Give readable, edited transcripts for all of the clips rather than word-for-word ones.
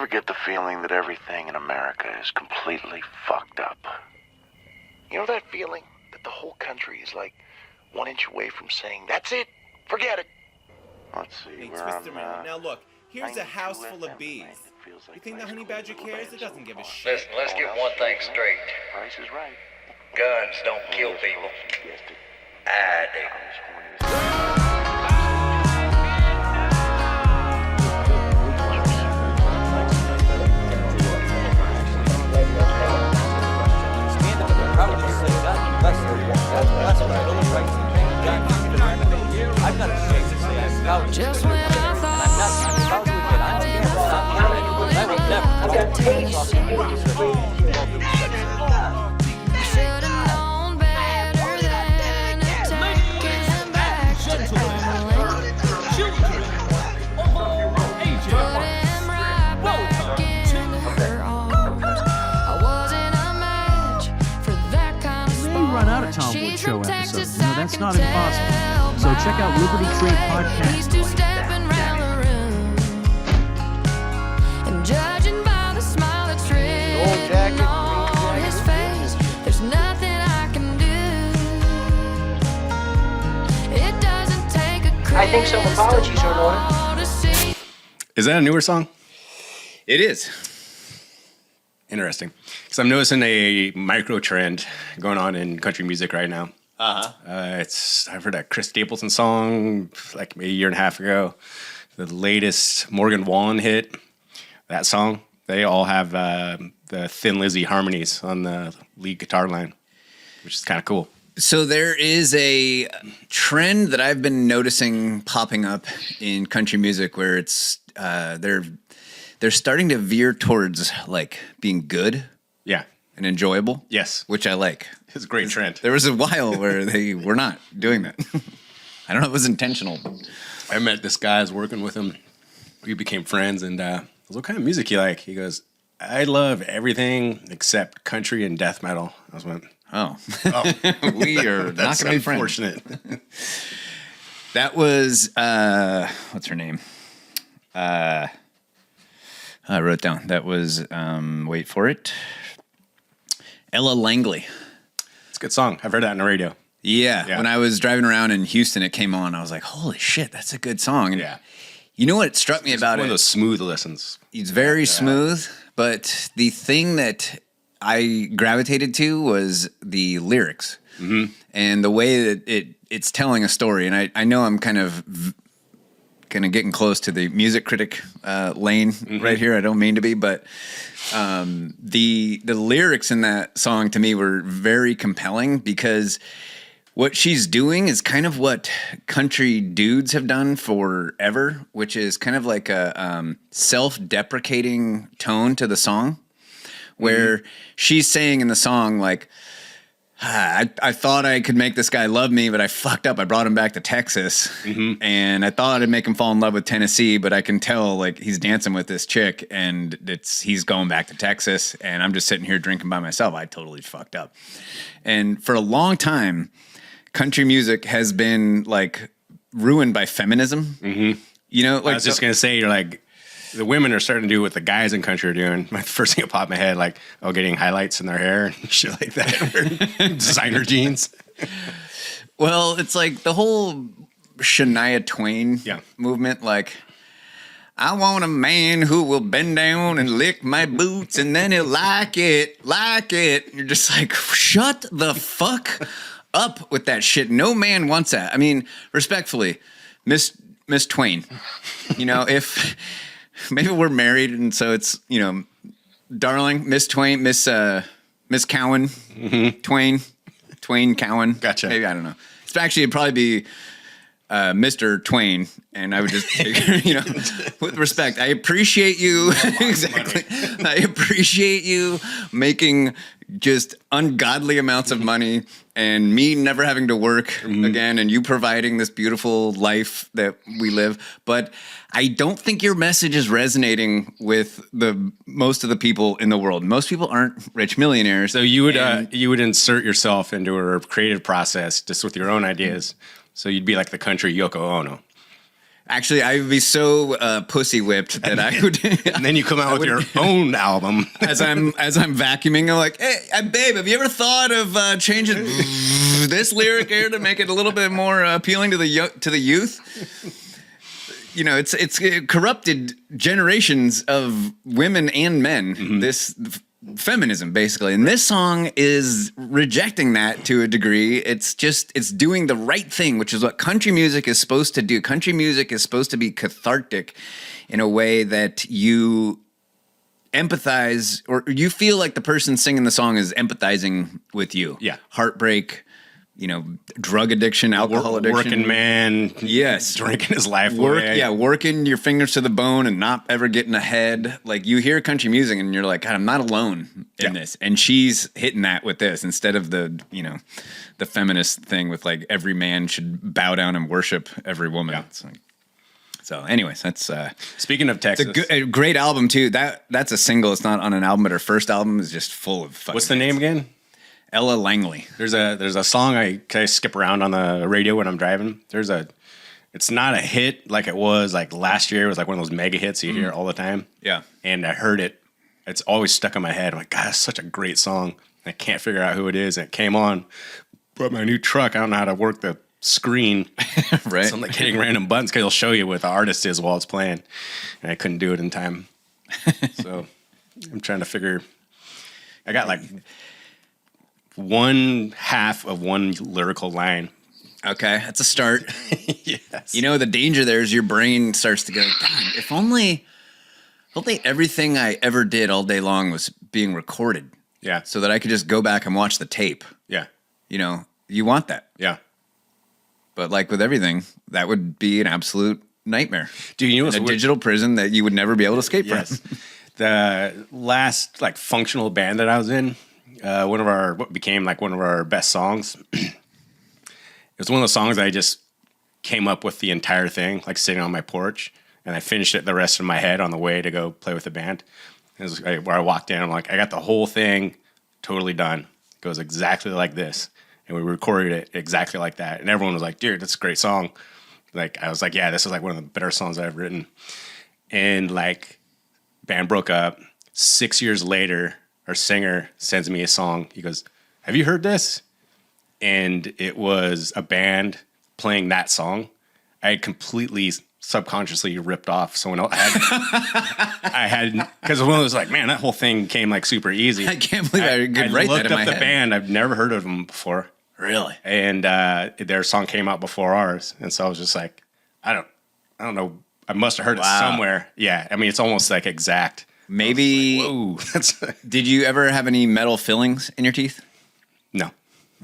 ever get the feeling that everything in America is completely fucked up? You know that feeling that the whole country is like 1 inch away from saying, that's it, forget it. Let's see, Hey, we're twist on, around. Now look, here's a house full of bees. You think the honey badger cares? It doesn't give a shit. Listen, let's get one thing straight. Price is right. Guns don't kill people. I do. I've got a shame to say I'm proud. Just when I thought I'm not proud of it, I will never. I've got taste. Should've known better than to take him back to children of all ages. Put him right back into her arms. I wasn't a match for that kind of We may run out of Tomwood Show episodes. That's not impossible. So check out Liberty Trade Podcast. He's two-stepping round the room, and judging by the smile that's written on his face, there's nothing I can do. It doesn't take a I think some apologies are in order. Is that a newer song? It is. Interesting. Because I'm noticing a micro trend going on in country music right now. I've heard that Chris Stapleton song like maybe a year and a half ago. The latest Morgan Wallen hit, that song, they all have the Thin Lizzy harmonies on the lead guitar line, which is kind of cool. So there is a trend that I've been noticing popping up in country music where it's they're starting to veer towards like being good. Yeah. And enjoyable. Yes. Which I like. It's a great trend. There was a while where they were not doing that. I don't know if it was intentional. I met this guy, I was working with him. We became friends, and I was, what kind of music you like? He goes, I love everything except country and death metal. I was went, oh. We are not going to be friends. Unfortunate. That was, what's her name? I wrote down. That was, wait for it. Ella Langley. It's a good song. I've heard that on the radio. Yeah. When I was driving around in Houston, it came on. I was like, holy shit, that's a good song. And yeah. You know what struck me about it? One of those smooth listens. It's very smooth, but the thing that I gravitated to was the lyrics and the way that it's telling a story. And I know I'm kind of getting close to the music critic lane right here. I don't mean to be, but the lyrics in that song to me were very compelling because what she's doing is kind of what country dudes have done forever, which is kind of like a self-deprecating tone to the song, where she's saying in the song like, I thought I could make this guy love me, but I fucked up. I brought him back to Texas, and I thought I'd make him fall in love with Tennessee, but I can tell like he's dancing with this chick, and he's going back to Texas, and I'm just sitting here drinking by myself. I totally fucked up. And for a long time, country music has been like ruined by feminism. You know, like I was just gonna say, you're like, the women are starting to do what the guys in country are doing. My first thing that popped in my head, like, getting highlights in their hair and shit like that. Designer jeans. Well, it's like the whole Shania Twain movement. Like, I want a man who will bend down and lick my boots and then he'll like it. You're just like, shut the fuck up with that shit. No man wants that. I mean, respectfully, Miss Twain, you know, if... Maybe we're married, and so it's, you know, darling, Miss Twain, Miss Cowan, Twain Cowan. Gotcha. Maybe, I don't know. It's actually, it'd probably be Mr. Twain, and I would just take, you know, with respect. I appreciate you. Exactly. I appreciate you making just ungodly amounts of money and me never having to work again and you providing this beautiful life that we live. But I don't think your message is resonating with the most of the people in the world. Most people aren't rich millionaires. So you would insert yourself into her creative process just with your own ideas. So you'd be like the country Yoko Ono. Actually, I would be so pussy whipped that I would. And then you come out with your own album. as I'm vacuuming, I'm like, hey, babe, have you ever thought of changing this lyric here to make it a little bit more appealing to the youth? You know, it's corrupted generations of women and men. This feminism, basically, and this song is rejecting that to a degree. It's doing the right thing, which is what country music is supposed to do. Country music is supposed to be cathartic in a way that you empathize, or you feel like the person singing the song is empathizing with you. Yeah. Heartbreak, you know, drug addiction, alcohol addiction. Working man. Yes. Drinking his life away. Yeah, working your fingers to the bone and not ever getting ahead. Like, you hear country music and you're like, God, I'm not alone in this. And she's hitting that with this instead of the, you know, the feminist thing with like every man should bow down and worship every woman. Yeah. It's like, so anyways, that's speaking of Texas. It's a great album too. That's a single. It's not on an album, but her first album is just full of fucking What's the name again? Ella Langley. There's a song I skip around on the radio when I'm driving. It's not a hit like it was like last year. It was like one of those mega hits you hear all the time. Yeah. And I heard it. It's always stuck in my head. I'm like, God, it's such a great song. I can't figure out who it is. And it came on. But my new truck, I don't know how to work the screen. Right. So I'm like hitting random buttons because it'll show you what the artist is while it's playing. And I couldn't do it in time. So I'm trying to figure. I got like one half of one lyrical line. Okay, that's a start. Yes. You know, the danger there is your brain starts to go, God, if only everything I ever did all day long was being recorded. Yeah. So that I could just go back and watch the tape. Yeah. You know, you want that. Yeah. But like with everything, that would be an absolute nightmare. Dude, you know what's a digital prison that you would never be able to escape from. The last like functional band that I was in, what became like one of our best songs. It was one of those songs I just came up with the entire thing, like sitting on my porch, and I finished it the rest of my head on the way to go play with the band. It was where I walked in, I'm like, I got the whole thing totally done. It goes exactly like this. And we recorded it exactly like that. And everyone was like, dude, that's a great song. Like, I was like, yeah, this is like one of the better songs I've written. And like, band broke up. 6 years later, our singer sends me a song. He goes, have you heard this? And it was a band playing that song. I had completely subconsciously ripped off someone else. I had, because one of those like, man, that whole thing came like super easy. I can't believe I could write that in my head. I looked up the band. I've never heard of them before. Really? And their song came out before ours. And so I was just like, I don't know. I must have heard it somewhere. Yeah. I mean, it's almost like exact. Maybe. Like, whoa. Did you ever have any metal fillings in your teeth? No.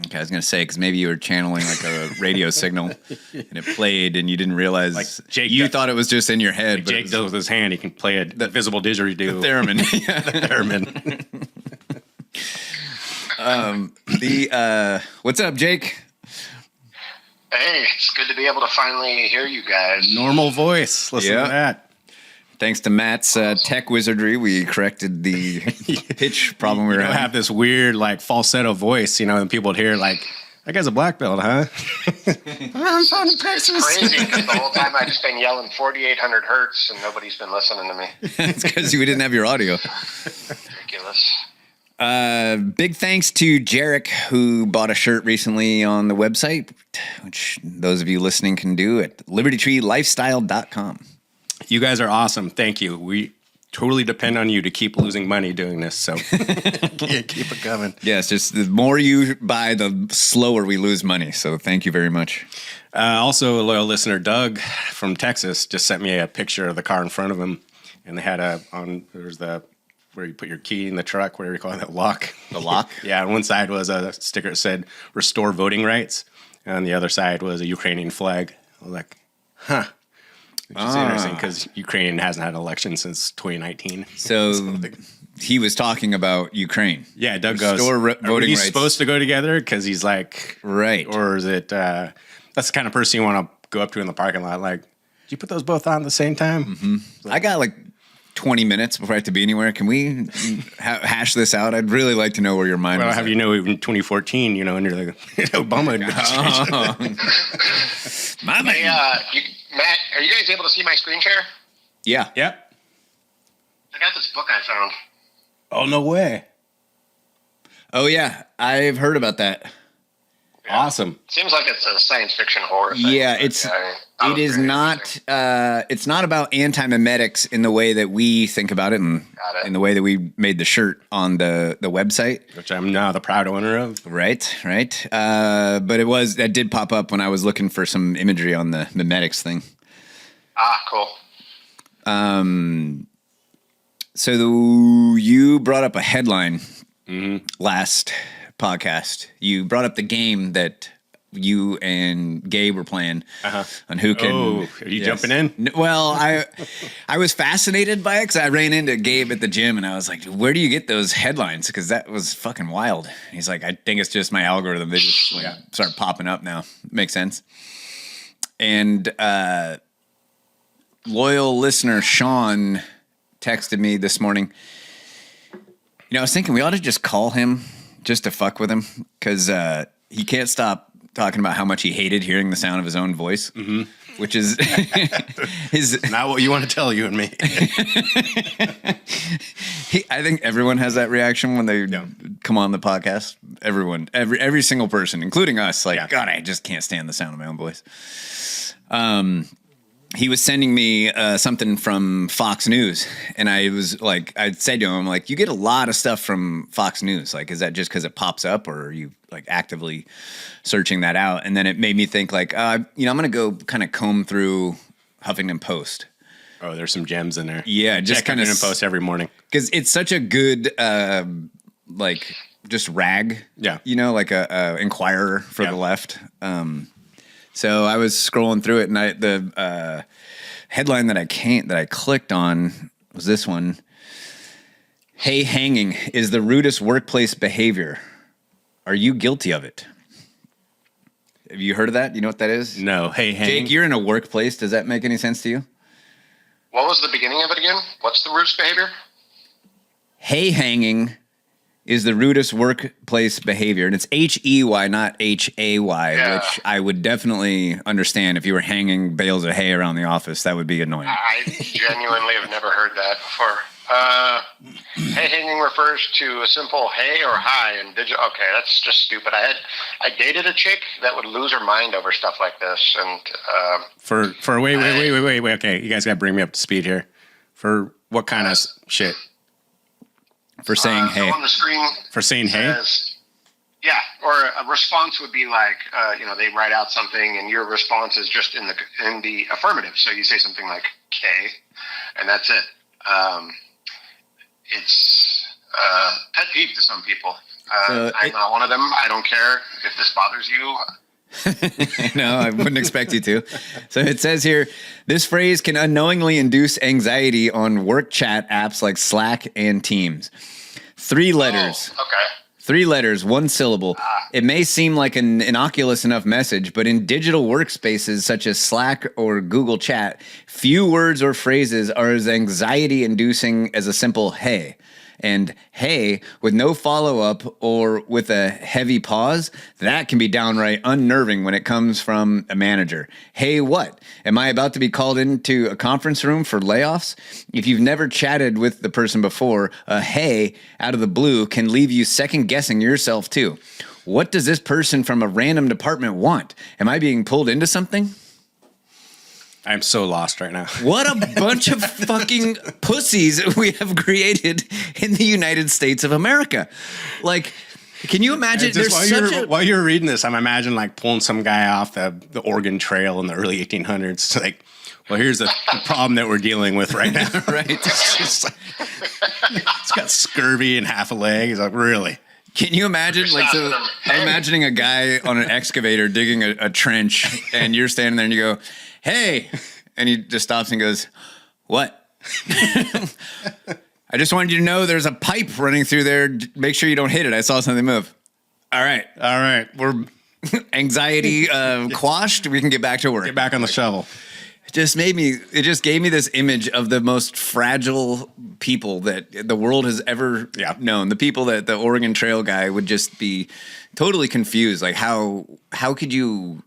Okay, I was going to say, because maybe you were channeling like a radio signal and it played and you didn't realize. Like Jake, you thought it was just in your head. Like Jake does with his hand. He can play a visible didgeridoo. The theremin. The theremin. What's up, Jake? Hey, it's good to be able to finally hear you guys. Normal voice. Listen to that. Thanks to Matt's tech wizardry, we corrected the pitch problem we were having. Have this weird like falsetto voice, you know, and people would hear like, that guy's a black belt, huh? I'm from Texas. It's crazy because the whole time I've just been yelling 4,800 hertz and nobody's been listening to me. It's because we didn't have your audio. Ridiculous. Big thanks to Jarek, who bought a shirt recently on the website, which those of you listening can do at libertytreelifestyle.com. You guys are awesome. Thank you. We totally depend on you to keep losing money doing this. So keep it coming. Yes, just the more you buy, the slower we lose money. So thank you very much. Also, a loyal listener, Doug from Texas, just sent me a picture of the car in front of him. And they had there's where you put your key in the truck, whatever you call it, that lock. The lock? Yeah, on one side was a sticker that said, restore voting rights. And on the other side was a Ukrainian flag. I was like, huh. Which is interesting because Ukraine hasn't had an election since 2019. So he was talking about Ukraine. Yeah, Doug goes, voting are we rights supposed to go together? Because he's like, right. Or is it, that's the kind of person you want to go up to in the parking lot. Like, did you put those both on at the same time? Mm-hmm. I got like 20 minutes before I have to be anywhere. Can we hash this out? I'd really like to know where your mind was. Well, have you know, in 2014, and you're like, Obama. My man. Hey, Matt, are you guys able to see my screen share? Yeah. Yep. I got this book I found. Oh, no way. Oh yeah, I've heard about that. Awesome. Seems like it's a science fiction horror thing. Yeah, but, it is not. It's not about antimemetics in the way that we think about it, and Got it. in the way that we made the shirt on the website. Which I'm now the proud owner of. Right. But that did pop up when I was looking for some imagery on the memetics thing. Cool. So you brought up a headline last podcast. You brought up the game that you and Gabe were playing on who can. Oh, are you jumping in? Well, I was fascinated by it because I ran into Gabe at the gym and I was like, "Where do you get those headlines?" Because that was fucking wild. He's like, "I think it's just my algorithm. They just start popping up now." Makes sense. And loyal listener Sean texted me this morning. I was thinking we ought to just call him just to fuck with him because he can't stop talking about how much he hated hearing the sound of his own voice, which is not what you want to tell you and me. I think everyone has that reaction when they come on the podcast. Everyone, every single person, including us, God, I just can't stand the sound of my own voice. He was sending me something from Fox News, and I said to him, you get a lot of stuff from Fox News. Is that just because it pops up, or are you actively searching that out? And then it made me think, I'm going to go kind of comb through Huffington Post. Oh, there's some gems in there. Yeah, just kind of Post every morning because it's such a good just rag. Yeah, a Inquirer for the left. So I was scrolling through it, and the headline that I clicked on was this one: "Hey, hanging is the rudest workplace behavior. Are you guilty of it?" Have you heard of that? You know what that is? No. Hey, hanging. Jake, you're in a workplace. Does that make any sense to you? What was the beginning of it again? What's the rudest behavior? Hey, hanging is the rudest workplace behavior. And it's H-E-Y, not H-A-Y, which I would definitely understand if you were hanging bales of hay around the office. That would be annoying. I genuinely have never heard that before. Hey hanging refers to a simple hey or hi in digital. Okay, that's just stupid. I dated a chick that would lose her mind over stuff like this. And wait. Okay, you guys got to bring me up to speed here. For what kind of shit? For saying hey. So on the screen. For saying hey? Yeah, or a response would be they write out something and your response is just in the affirmative. So you say something like "okay," and that's it. It's pet peeve to some people. I'm not one of them. I don't care if this bothers you. No, I wouldn't expect you to. So it says here, this phrase can unknowingly induce anxiety on work chat apps like Slack and Teams. 3 letters. Oh, okay. 3 letters, 1 syllable. It may seem like an innocuous enough message, but in digital workspaces such as Slack or Google Chat, few words or phrases are as anxiety-inducing as a simple hey. And hey, with no follow-up or with a heavy pause, that can be downright unnerving when it comes from a manager. Hey, what? Am I about to be called into a conference room for layoffs? If you've never chatted with the person before, a hey out of the blue can leave you second-guessing yourself too. What does this person from a random department want? Am I being pulled into something? I'm so lost right now. What a bunch of fucking pussies we have created in the United States of America. Can you imagine? While you're reading this, I'm imagining pulling some guy off the Oregon Trail in the early 1800s. Here's the problem that we're dealing with right now. Right. It's got scurvy and half a leg. He's like, really? Can you imagine? I'm imagining a guy on an excavator digging a trench, and you're standing there and you go, hey, and he just stops and goes, what? I just wanted you to know there's a pipe running through there. Make sure you don't hit it. I saw something move. All right. We're anxiety quashed. We can get back to work. Get back on the shovel. It just gave me this image of the most fragile people that the world has ever known. The people that the Oregon Trail guy would just be totally confused. How could you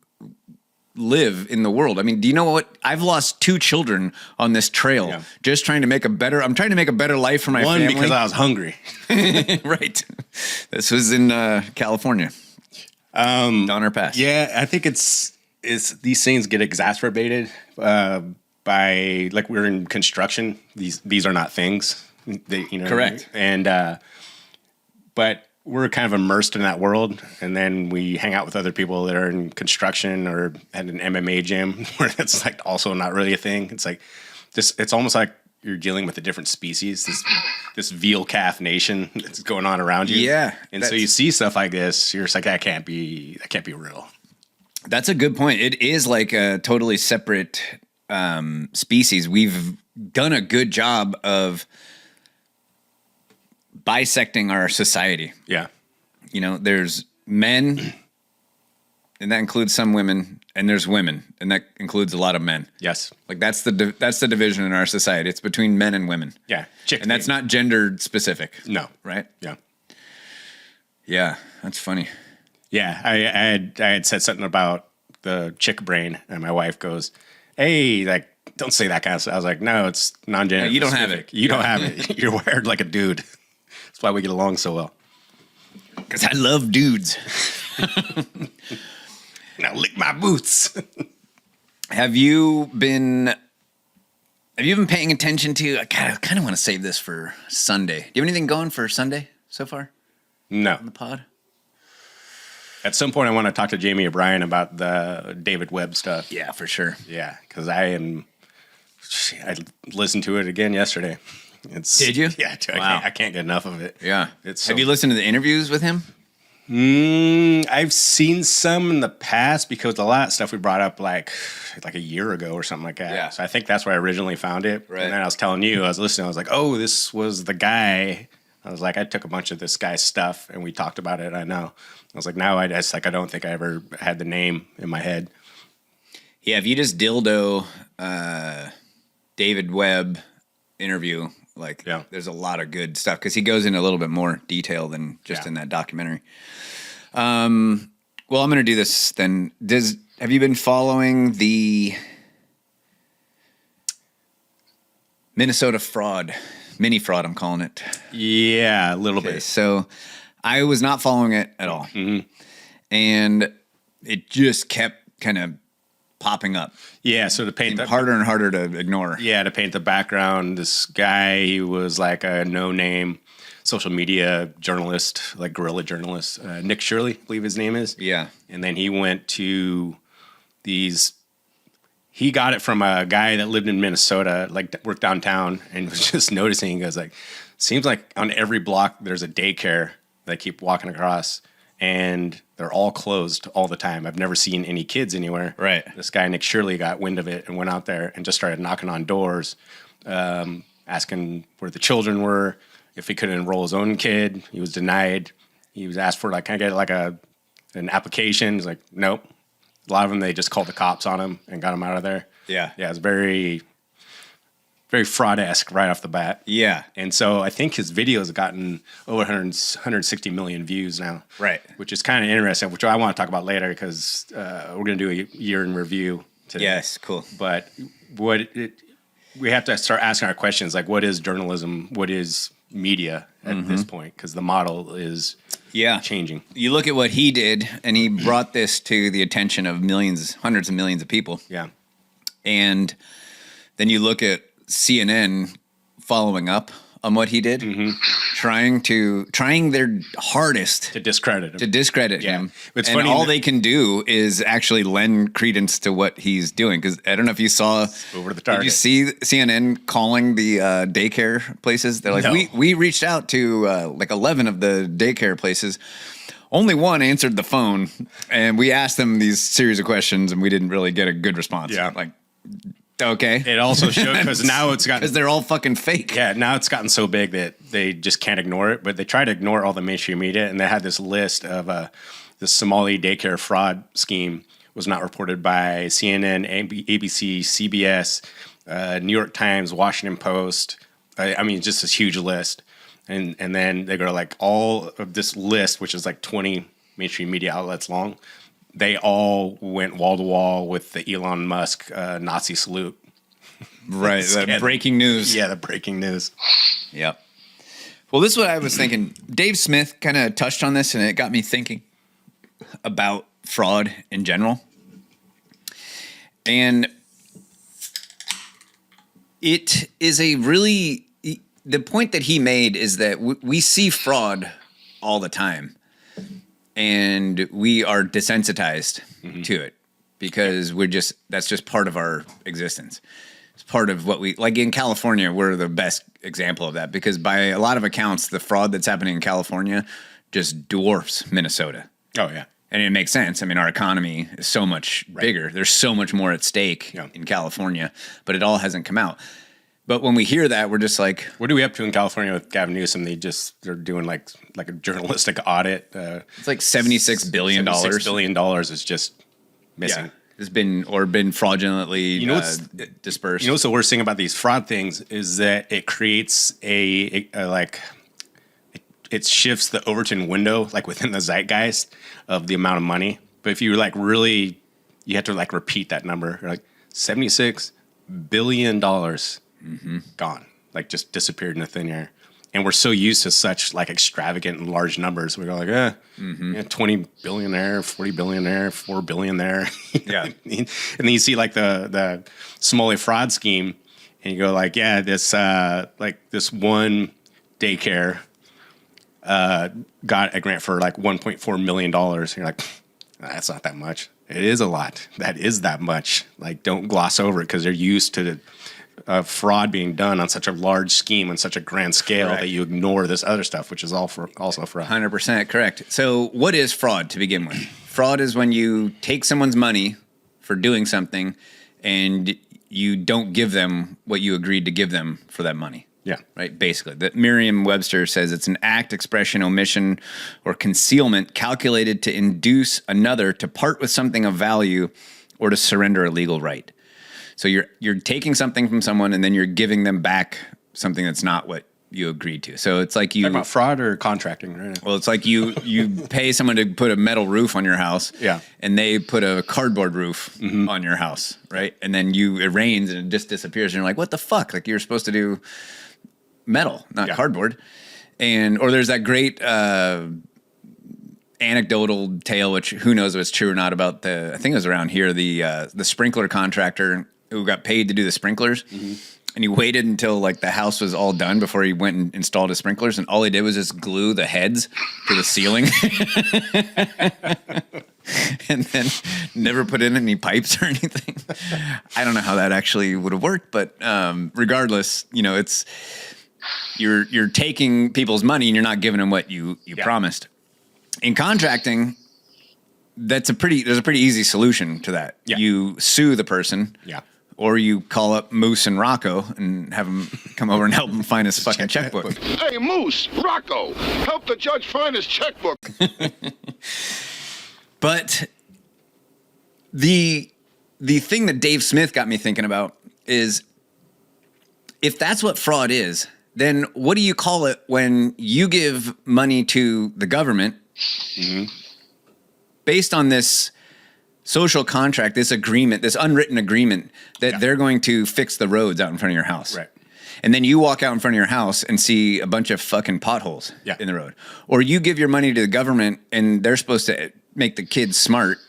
live in the world. I mean, do you know what? I've lost 2 children on this trail just trying to make I'm trying to make a better life for my family. One, because I was hungry. Right. This was in California. Donner Pass. Yeah, I think it's these things get exacerbated by, like, we're in construction. These are not things. Correct. And but we're kind of immersed in that world, and then we hang out with other people that are in construction or at an MMA gym where that's like also not really a thing. It's like it's almost like you're dealing with a different species, this veal calf nation that's going on around you. Yeah. And so you see stuff like this, you're just like, that can't be real. That's a good point. It is like a totally separate species. We've done a good job of bisecting our society. Yeah. You know, there's men, and that includes some women, and there's women, and that includes a lot of men. Yes. Like that's the division in our society. It's between men and women. Yeah. And that's not gendered specific. No. Right? Yeah. Yeah. That's funny. Yeah. I had said something about the chick brain, and my wife goes, "Hey, like, don't say that kind of stuff." I was like, "No, it's non-gender. No, you don't have specific. it. You don't have it. You're wired like a dude. That's why we get along so well." Because I love dudes. Now lick my boots. Have you been paying attention to? I kind of want to save this for Sunday. Do you have anything going for Sunday so far No. on the pod? At some point, I want to talk to Jamie O'Brien about the David Webb stuff. Yeah, for sure. Yeah, because I listened to it again yesterday. Did you? Yeah, dude, Wow. I can't get enough of it. Yeah. It's Have you listened to the interviews with him? I've seen some in the past because a lot of stuff we brought up like a year ago or something like that. Yeah. So I think that's where I originally found it. Right. And then I was telling you, I was listening, I was like, oh, this was the guy. I was like, I took a bunch of this guy's stuff and we talked about it. I know. I was like, now I don't think I ever had the name in my head. Yeah, if you just dildo David Webb interview, there's a lot of good stuff because he goes into a little bit more detail than just in that documentary. Well, I'm going to do this then. Have you been following the Minnesota fraud? Minni Fraud, I'm calling it. Yeah, a little bit. So I was not following it at all. Mm-hmm. And it just kept kind of popping up. Yeah, so to paint harder and harder to ignore. Yeah, to paint the background, this guy, he was like a no-name social media journalist, like guerrilla journalist. Nick Shirley, I believe his name is. Yeah. And then he went to he got it from a guy that lived in Minnesota, like worked downtown, and was just noticing, he goes like, seems like on every block there's a daycare that I keep walking across, and they're all closed all the time. I've never seen any kids anywhere. Right. This guy, Nick Shirley, got wind of it and went out there and just started knocking on doors, asking where the children were, if he could enroll his own kid. He was denied. He was asked for, like, can I get like an application? He's like, nope. A lot of them, they just called the cops on him and got him out of there. Yeah. Yeah, it's very, very fraud-esque right off the bat. Yeah. And so I think his videos have gotten over 160 million views now. Right. Which is kind of interesting, which I want to talk about later because we're going to do a year in review today. Yes, cool. But we have to start asking our questions, like, what is journalism? What is media at this point? Because the model is changing. You look at what he did, and he brought this to the attention of hundreds of millions of people. Yeah. And then you look at CNN following up on what he did, trying their hardest to discredit him. It's and funny all they can do is actually lend credence to what he's doing. Because I don't know if you saw over the target. Did you see CNN calling the daycare places? They're like, No. we reached out to like 11 of the daycare places. Only one answered the phone, and we asked them these series of questions, and we didn't really get a good response. Yeah. Like, okay. It also showed because now it's gotten, because they're all fucking fake. Yeah, now it's gotten so big that they just can't ignore it. But they try to ignore all the mainstream media, and they had this list of the Somali daycare fraud scheme was not reported by CNN, ABC, CBS, New York Times, Washington Post. I mean, just this huge list. And then they go like all of this list, which is like 20 mainstream media outlets long. they all went wall to wall with the Elon Musk Nazi salute. Right. The breaking news. Yeah, the breaking news. Yep. Well, this is what I was thinking. Dave Smith kind of touched on this, and it got me thinking about fraud in general. And it is a really, the point that he made is that we see fraud all the time, and we are desensitized to it because that's just part of our existence. It's part of what we, like in California, we're the best example of that because by a lot of accounts, the fraud that's happening in California just dwarfs Minnesota. Oh, yeah. And it makes sense. I mean, our economy is so much bigger. There's so much more at stake in California, but it all hasn't come out. But when we hear that, we're just like, what are we up to in California with Gavin Newsom? They're doing like a journalistic audit. It's like $76 billion. $76 billion is just missing. Yeah. Has been fraudulently dispersed. You know what's the worst thing about these fraud things is that it creates it shifts the Overton window like within the zeitgeist of the amount of money. But if you like really, you have to like repeat that number. You're like $76 billion gone, like just disappeared into thin air. And we're so used to such like extravagant and large numbers. We go like, 20 billion there, 40 billion there, 4 billion there. Yeah. And then you see like the Smalley fraud scheme and you go like, yeah, this one daycare got a grant for like $1.4 million. And you're like, that's not that much. It is a lot. That is that much. Like, don't gloss over it because they're used to fraud being done on such a large scheme on such a grand scale that you ignore this other stuff, which is also fraud. 100% correct. So what is fraud to begin with? Fraud is when you take someone's money for doing something and you don't give them what you agreed to give them for that money. Yeah. Right. Basically, that Merriam-Webster says it's an act, expression, omission, or concealment calculated to induce another to part with something of value or to surrender a legal right. So you're taking something from someone and then you're giving them back something that's not what you agreed to. So it's like you talking about fraud or contracting, right? Well, it's like you pay someone to put a metal roof on your house, and they put a cardboard roof on your house, right? And then it rains and it just disappears, and you're like, what the fuck? Like you're supposed to do metal, not cardboard. Or there's that great anecdotal tale, which who knows if it's true or not, about I think it was around here, the sprinkler contractor who got paid to do the sprinklers. And he waited until like the house was all done before he went and installed his sprinklers. And all he did was just glue the heads to the ceiling. And then never put in any pipes or anything. I don't know how that actually would have worked, but regardless, it's you're taking people's money and you're not giving them what you promised. In contracting, there's a pretty easy solution to that. Yeah. You sue the person. Yeah. Or you call up Moose and Rocco and have them come over and help him find his fucking checkbook. Hey, Moose, Rocco, help the judge find his checkbook. But the thing that Dave Smith got me thinking about is, if that's what fraud is, then what do you call it when you give money to the government based on this social contract, this agreement, this unwritten agreement that they're going to fix the roads out in front of your house. Right. And then you walk out in front of your house and see a bunch of fucking potholes in the road. Or you give your money to the government and they're supposed to make the kids smart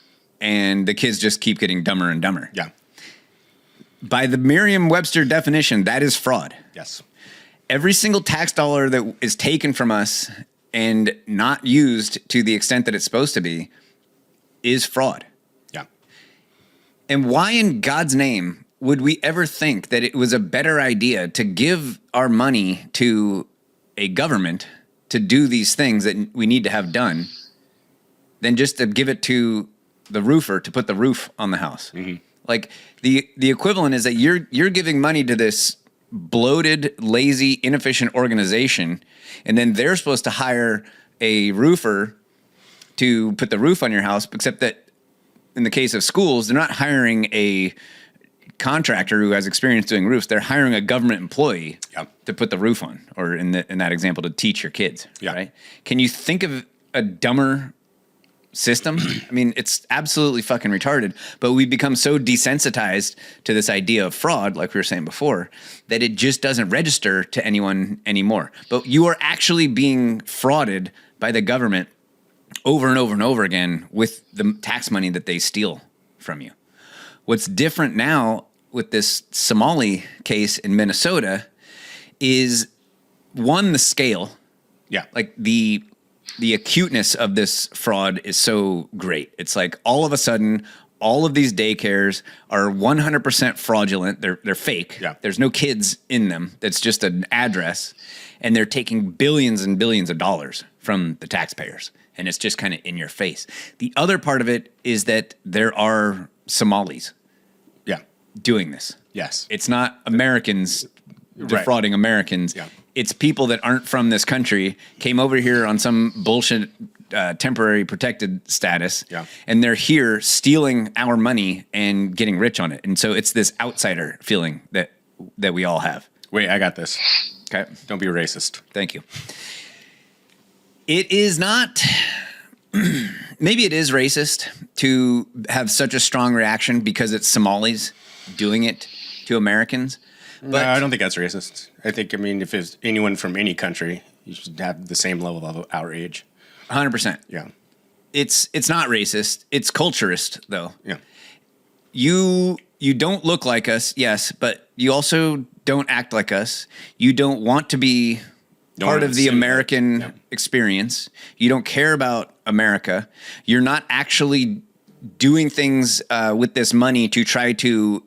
and the kids just keep getting dumber and dumber. Yeah. By the Merriam-Webster definition, that is fraud. Yes. Every single tax dollar that is taken from us and not used to the extent that it's supposed to be is fraud. And why in God's name would we ever think that it was a better idea to give our money to a government to do these things that we need to have done than just to give it to the roofer to put the roof on the house? Like the equivalent is that you're giving money to this bloated, lazy, inefficient organization, and then they're supposed to hire a roofer to put the roof on your house, except that in the case of schools, they're not hiring a contractor who has experience doing roofs. They're hiring a government employee to put the roof on, or in that example, to teach your kids. Right? Can you think of a dumber system. I mean, it's absolutely fucking retarded, but we become so desensitized to this idea of fraud, like we were saying before, that it just doesn't register to anyone anymore. But you are actually being frauded by the government over and over and over again with the tax money that they steal from you. What's different now with this Somali case in Minnesota is, one, the scale. Yeah. Like the acuteness of this fraud is so great. It's like all of a sudden, all of these daycares are 100% fraudulent. They're fake. Yeah. There's no kids in them. That's just an address. And they're taking billions and billions of dollars from the taxpayers. And it's just kind of in your face. The other part of it is that there are Somalis doing this. Yes. It's not Americans defrauding Americans. Yeah. It's people that aren't from this country, came over here on some bullshit temporary protected status, and they're here stealing our money and getting rich on it. And so it's this outsider feeling that we all have. Wait, I got this. Okay. Don't be racist. Thank you. It is not... Maybe it is racist to have such a strong reaction because it's Somalis doing it to Americans. But no, I don't think that's racist. I think, if it's anyone from any country, you should have the same level of outrage. 100%. Yeah. It's not racist. It's culturist, though. Yeah. You don't look like us, yes, but you also don't act like us. You don't want to be part of the American experience. You don't care about America. You're not actually doing things with this money to try to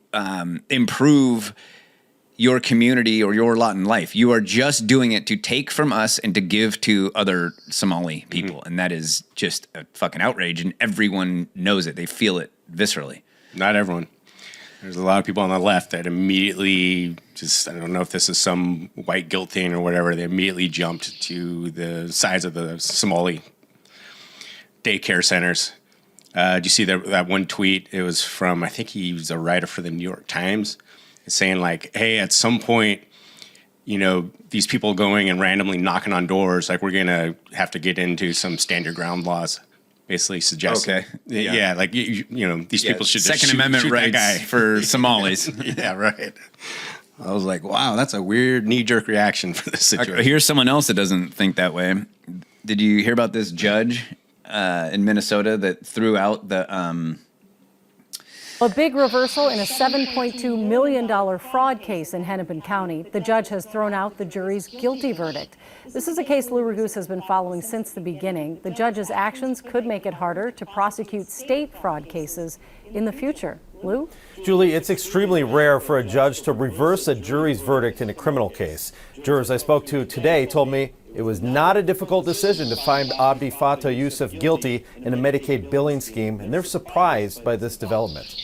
improve your community or your lot in life. You are just doing it to take from us and to give to other Somali people. Mm-hmm. And that is just a fucking outrage. And everyone knows it. They feel it viscerally. Not everyone. There's a lot of people on the left that immediately I don't know if this is some white guilt thing or whatever, they immediately jumped to the size of the Somali daycare centers. Did you see that one tweet? It was from, I think he was a writer for the New York Times, saying like, hey, at some point, these people going and randomly knocking on doors, like we're going to have to get into some stand your ground laws. Basically suggesting, okay, yeah, like these people should just Second Amendment shoot rights that guy. for Somalis. Yeah, right. I was like, wow, that's a weird knee-jerk reaction for this situation. Here's someone else that doesn't think that way. Did you hear about this judge in Minnesota that threw out the... A big reversal in a $7.2 million fraud case in Hennepin County. The judge has thrown out the jury's guilty verdict. This is a case Lou Raguse has been following since the beginning. The judge's actions could make it harder to prosecute state fraud cases in the future. Lou? Julie, it's extremely rare for a judge to reverse a jury's verdict in a criminal case. Jurors I spoke to today told me it was not a difficult decision to find Abdi Fattah Youssef guilty in a Medicaid billing scheme, and they're surprised by this development.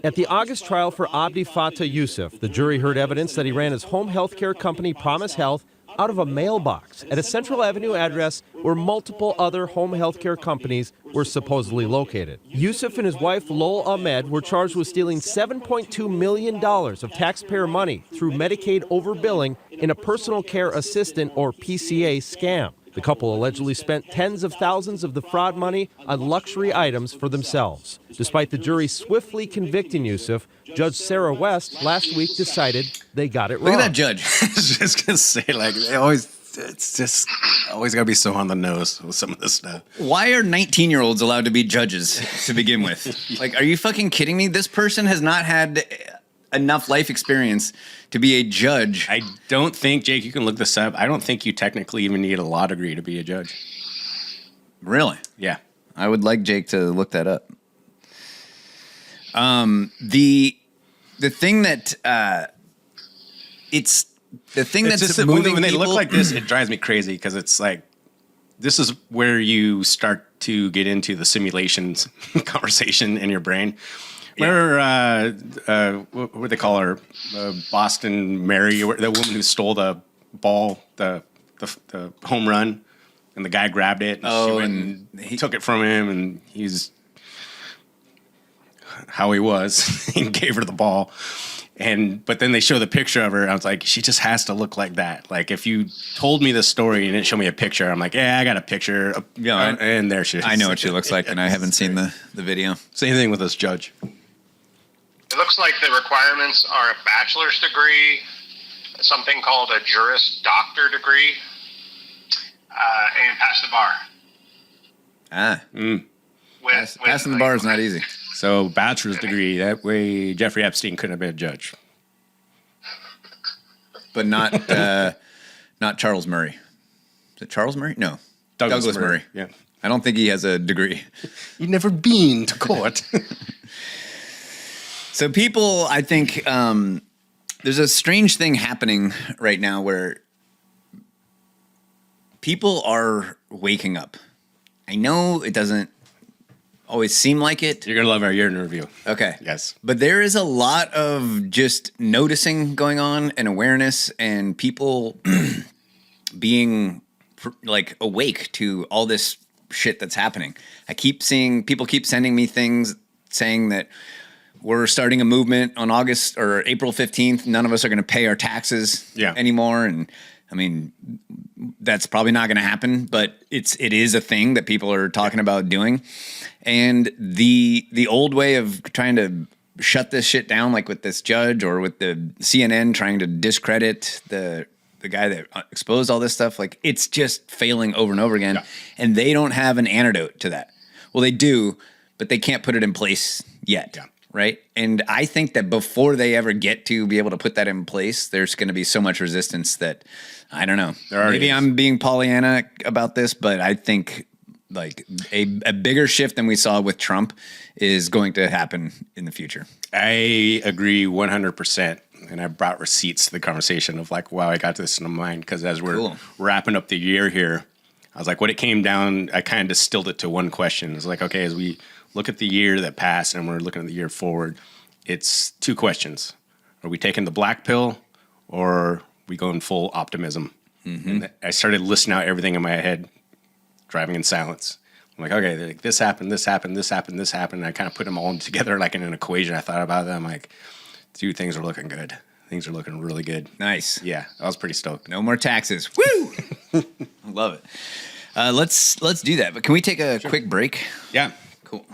At the August trial for Abdi Fattah Youssef, the jury heard evidence that he ran his home health care company, Promise Health, out of a mailbox at a Central Avenue address where multiple other home health care companies were supposedly located. Youssef and his wife, Lol Ahmed, were charged with stealing $7.2 million of taxpayer money through Medicaid overbilling in a personal care assistant, or PCA, scam. The couple allegedly spent tens of thousands of the fraud money on luxury items for themselves. Despite the jury swiftly convicting Youssef, Judge Sarah West last week decided they got it wrong. Look at that judge. I was just going to say, like, it's just always got to be so on the nose with some of this stuff. Why are 19-year-olds allowed to be judges to begin with? Like, are you fucking kidding me? This person has not had enough life experience to be a judge. I don't think, Jake, you can look this up. I don't think you technically even need a law degree to be a judge. Really? Yeah. I would like Jake to look that up. The thing that it's the thing it's that's just moving when they people, look like this, it drives me crazy because it's like this is where you start to get into the simulations conversation in your brain. Remember, what would they call her? Boston Mary, the woman who stole the ball, the home run, and the guy grabbed it. And she went and he took it from him, and he's how he was and gave her the ball. But then they show the picture of her. I was like, she just has to look like that. Like, if you told me the story and didn't show me a picture, I'm like, yeah, I got a picture. Yeah, and there she is. I know what she looks like, and I haven't seen the video. Same thing with this judge. It looks like the requirements are a bachelor's degree, something called a Juris Doctor degree, and pass the bar. Passing the bar is not easy. So bachelor's degree, that way Jeffrey Epstein couldn't have been a judge. But not not Charles Murray. Is it Charles Murray? No. Douglas Murray. Yeah. I don't think he has a degree. You've never been to court. So people, I think, there's a strange thing happening right now where people are waking up. I know it doesn't always seem like it. You're going to love our year in review. Okay. Yes. But there is a lot of just noticing going on and awareness and people being like awake to all this shit that's happening. I keep seeing people keep sending me things saying that we're starting a movement on August or April 15th. None of us are going to pay our taxes anymore. And I mean, that's probably not going to happen, but it is a thing that people are talking about doing. And the old way of trying to shut this shit down, like with this judge or with the CNN trying to discredit the guy that exposed all this stuff, like it's just failing over and over again. Yeah. And they don't have an antidote to that. Well, they do, but they can't put it in place yet. Yeah. Right. And I think that before they ever get to be able to put that in place, there's going to be so much resistance that I don't know. Maybe I'm being Pollyanna about this, but I think like a bigger shift than we saw with Trump is going to happen in the future. I agree 100%. And I brought receipts to the conversation of like, wow, I got this in mind. Because as we're wrapping up the year here, I was like, what it came down, I kind of distilled it to one question. It's like, okay, as we look at the year that passed and we're looking at the year forward, it's two questions. Are we taking the black pill or are we going full optimism? Mm-hmm. And I started listing out everything in my head, driving in silence. I'm like, okay, like this happened, this happened, this happened, this happened. And I kind of put them all together like in an equation. I thought about them. Like, dude, things are looking good. Things are looking really good. Nice. Yeah, I was pretty stoked. No more taxes. Woo! I love it. Let's do that. But can we take a quick break? Yeah. Cool.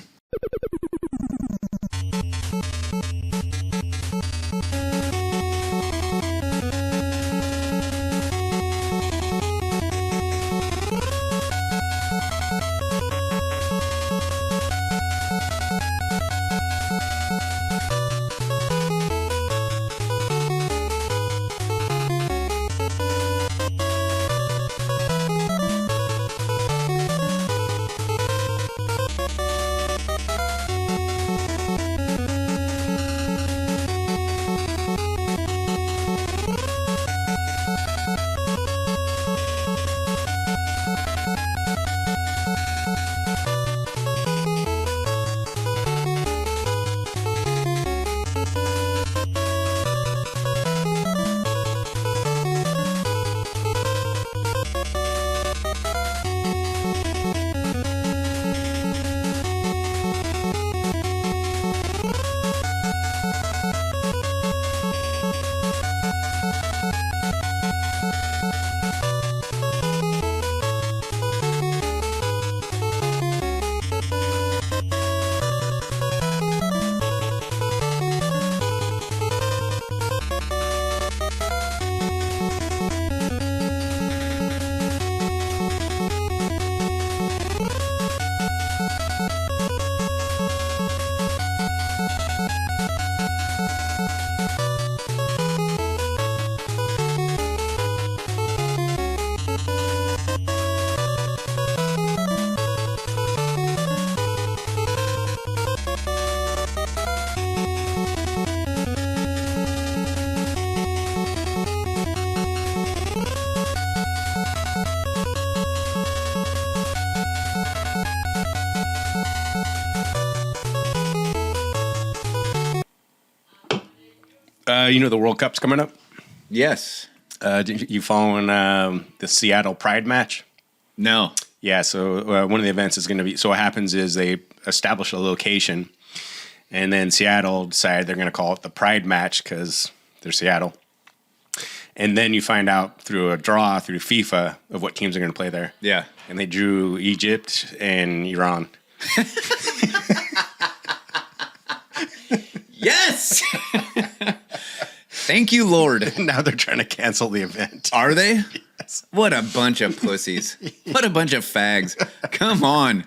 You know the World Cup's coming up? Yes. You following the Seattle Pride match? No. Yeah, so one of the events is going to be, so what happens is they establish a location And then Seattle decided they're going to call it the Pride match because they're Seattle. And then you find out through a draw through FIFA of what teams are going to play there. Yeah. And they drew Egypt and Iran. Yes! Thank you, Lord. Now they're trying to cancel the event. Are they? Yes. What a bunch of pussies. What a bunch of fags. Come on.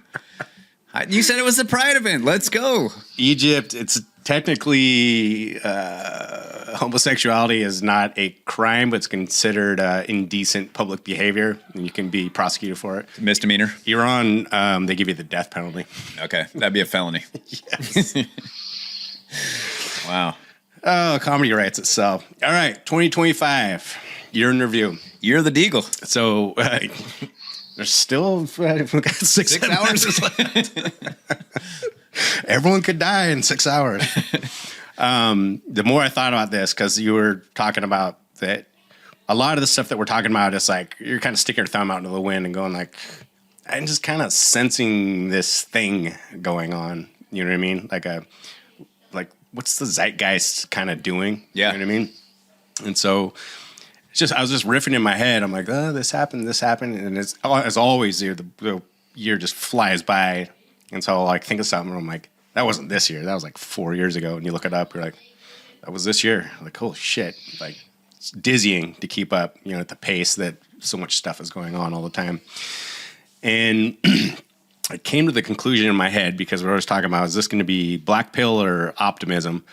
You said it was the Pride event. Let's go. Egypt, it's technically homosexuality is not a crime, but it's considered indecent public behavior, and you can be prosecuted for it. Misdemeanor. Iran, they give you the death penalty. Okay, that'd be a felony. Yes. Wow. Oh, comedy writes itself. All right, 2025, year in review. You're the Deagle. So there's still 6 hours left. Everyone could die in 6 hours. The more I thought about this, because you were talking about that, a lot of the stuff that we're talking about is like you're kind of sticking your thumb out into the wind and going like, I'm just kind of sensing this thing going on. You know what I mean? Like what's the zeitgeist kind of doing? Yeah. You know what I mean? And so I was just riffing in my head. I'm like, oh, this happened, and it's as always the year just flies by. And so I'll like think of something, and I'm like, that wasn't this year. That was like 4 years ago. And you look it up, you're like, that was this year. Like, holy shit! Like, it's dizzying to keep up, at the pace that so much stuff is going on all the time. And I came to the conclusion in my head because what I was talking about is this going to be black pill or optimism,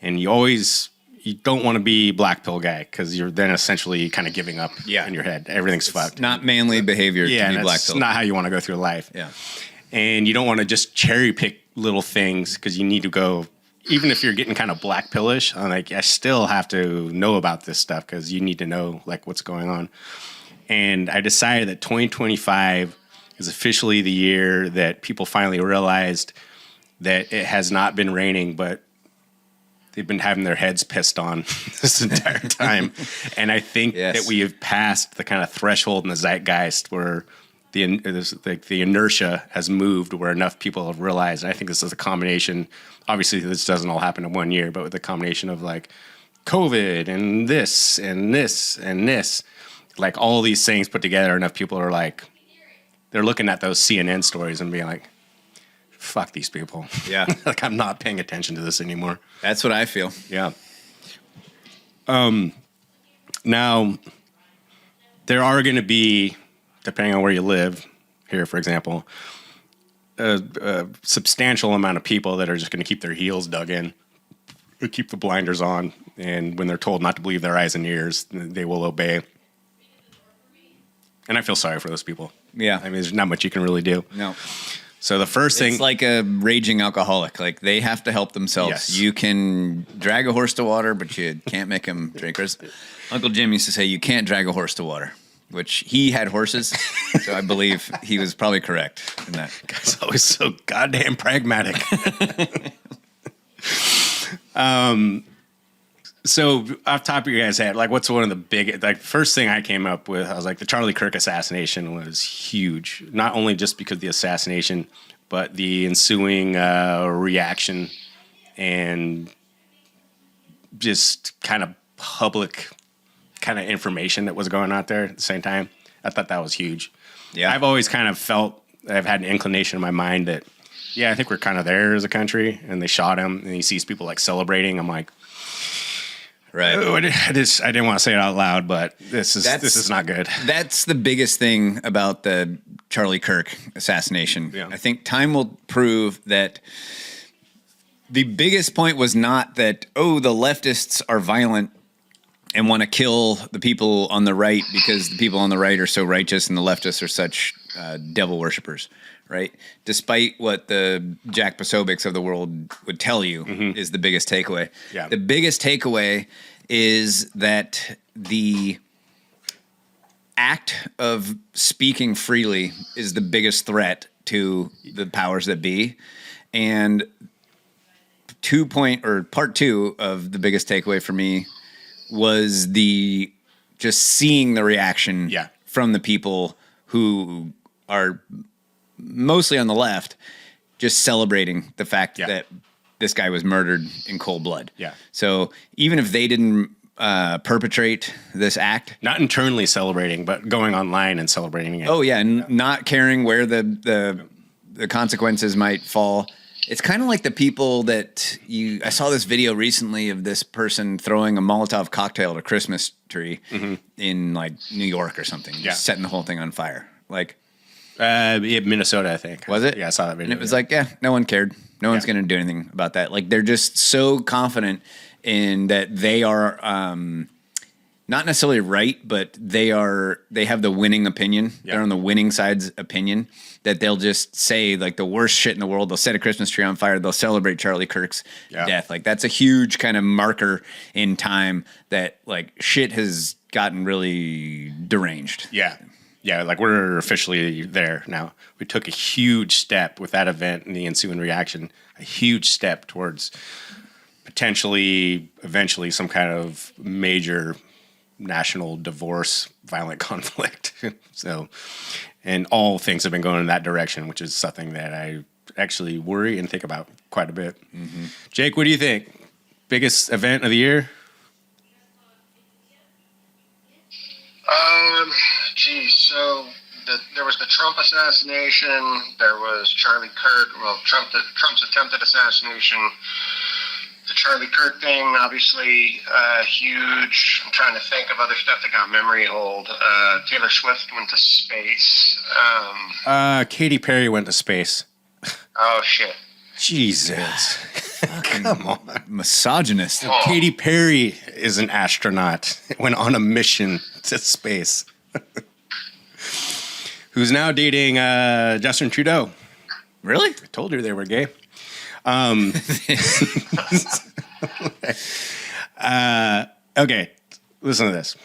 and you don't want to be black pill guy because you're then essentially kind of giving up in your head. Everything's fucked. Not manly behavior to be black pill. It's not how you want to go through life. Yeah. And you don't want to just cherry pick little things because you need to go, even if you're getting kind of black pillish, I'm like, I still have to know about this stuff because you need to know like what's going on. And I decided that 2025 is officially the year that people finally realized that it has not been raining, but they've been having their heads pissed on this entire time. And I think that we have passed the kind of threshold in the zeitgeist where the inertia has moved where enough people have realized. And I think this is a combination. Obviously, this doesn't all happen in 1 year, but with the combination of like COVID and this and this and this, like all these things put together, enough people are like, they're looking at those CNN stories and being like, fuck these people. Yeah. Like I'm not paying attention to this anymore. That's what I feel. Yeah. Now, there are going to be, depending on where you live, here, for example, a substantial amount of people that are just going to keep their heels dug in, keep the blinders on, and when they're told not to believe their eyes and ears, they will obey. And I feel sorry for those people. Yeah. I mean, there's not much you can really do. No. So the first thing... It's like a raging alcoholic. Like, they have to help themselves. Yes. You can drag a horse to water, but you can't make him drink. Uncle Jim used to say, you can't drag a horse to water, which he had horses, so I believe he was probably correct in that. Guy's always so goddamn pragmatic. So off top of your guys' head, like what's one of the big, like first thing I came up with, I was like the Charlie Kirk assassination was huge. Not only just because of the assassination, but the ensuing reaction and just kind of public kind of information that was going out there at the same time. I thought that was huge. Yeah. I've always kind of felt, I've had an inclination in my mind that, yeah, I think we're kind of there as a country, and they shot him, and he sees people like celebrating. I'm like, right. I didn't want to say it out loud, but this is not good. That's the biggest thing about the Charlie Kirk assassination. Yeah. I think time will prove that the biggest point was not that, oh, the leftists are violent and want to kill the people on the right because the people on the right are so righteous and the leftists are such devil worshippers, right? Despite what the Jack Posobics of the world would tell you is the biggest takeaway. Yeah. The biggest takeaway is that the act of speaking freely is the biggest threat to the powers that be. And part two of the biggest takeaway for me was the just seeing the reaction from the people who are mostly on the left, just celebrating the fact that this guy was murdered in cold blood. Yeah. So even if they didn't perpetrate this act, not internally celebrating, but going online and celebrating it. Oh yeah, and not caring where the consequences might fall. It's kind of like the people that I saw this video recently of this person throwing a Molotov cocktail at a Christmas tree in like New York or something, just setting the whole thing on fire. Like, Minnesota, I think. Was it? Yeah, I saw that video. And it was like, no one cared. No one's going to do anything about that. Like, they're just so confident in that they are not necessarily right, but they have the winning opinion. Yeah. They're on the winning side's opinion, that they'll just say like the worst shit in the world. They'll set a Christmas tree on fire. They'll celebrate Charlie Kirk's death. Like, that's a huge kind of marker in time that like shit has gotten really deranged. Yeah. Yeah, like we're officially there now. We took a huge step with that event and the ensuing reaction, a huge step towards potentially, eventually, some kind of major national divorce, violent conflict. So, and all things have been going in that direction, which is something that I actually worry and think about quite a bit. Mm-hmm. Jake, what do you think? Biggest event of the year? So there was the Trump assassination. There was Charlie Kirk. Well, Trump's attempted assassination. The Charlie Kirk thing, obviously, huge. I'm trying to think of other stuff that got memory hold. Taylor Swift went to space. Katy Perry went to space. Oh, shit. Jesus. Come on. Misogynist. Oh. Katy Perry is an astronaut. Went on a mission to space. Who's now dating Justin Trudeau. Really? I told her they were gay. Okay, listen to this.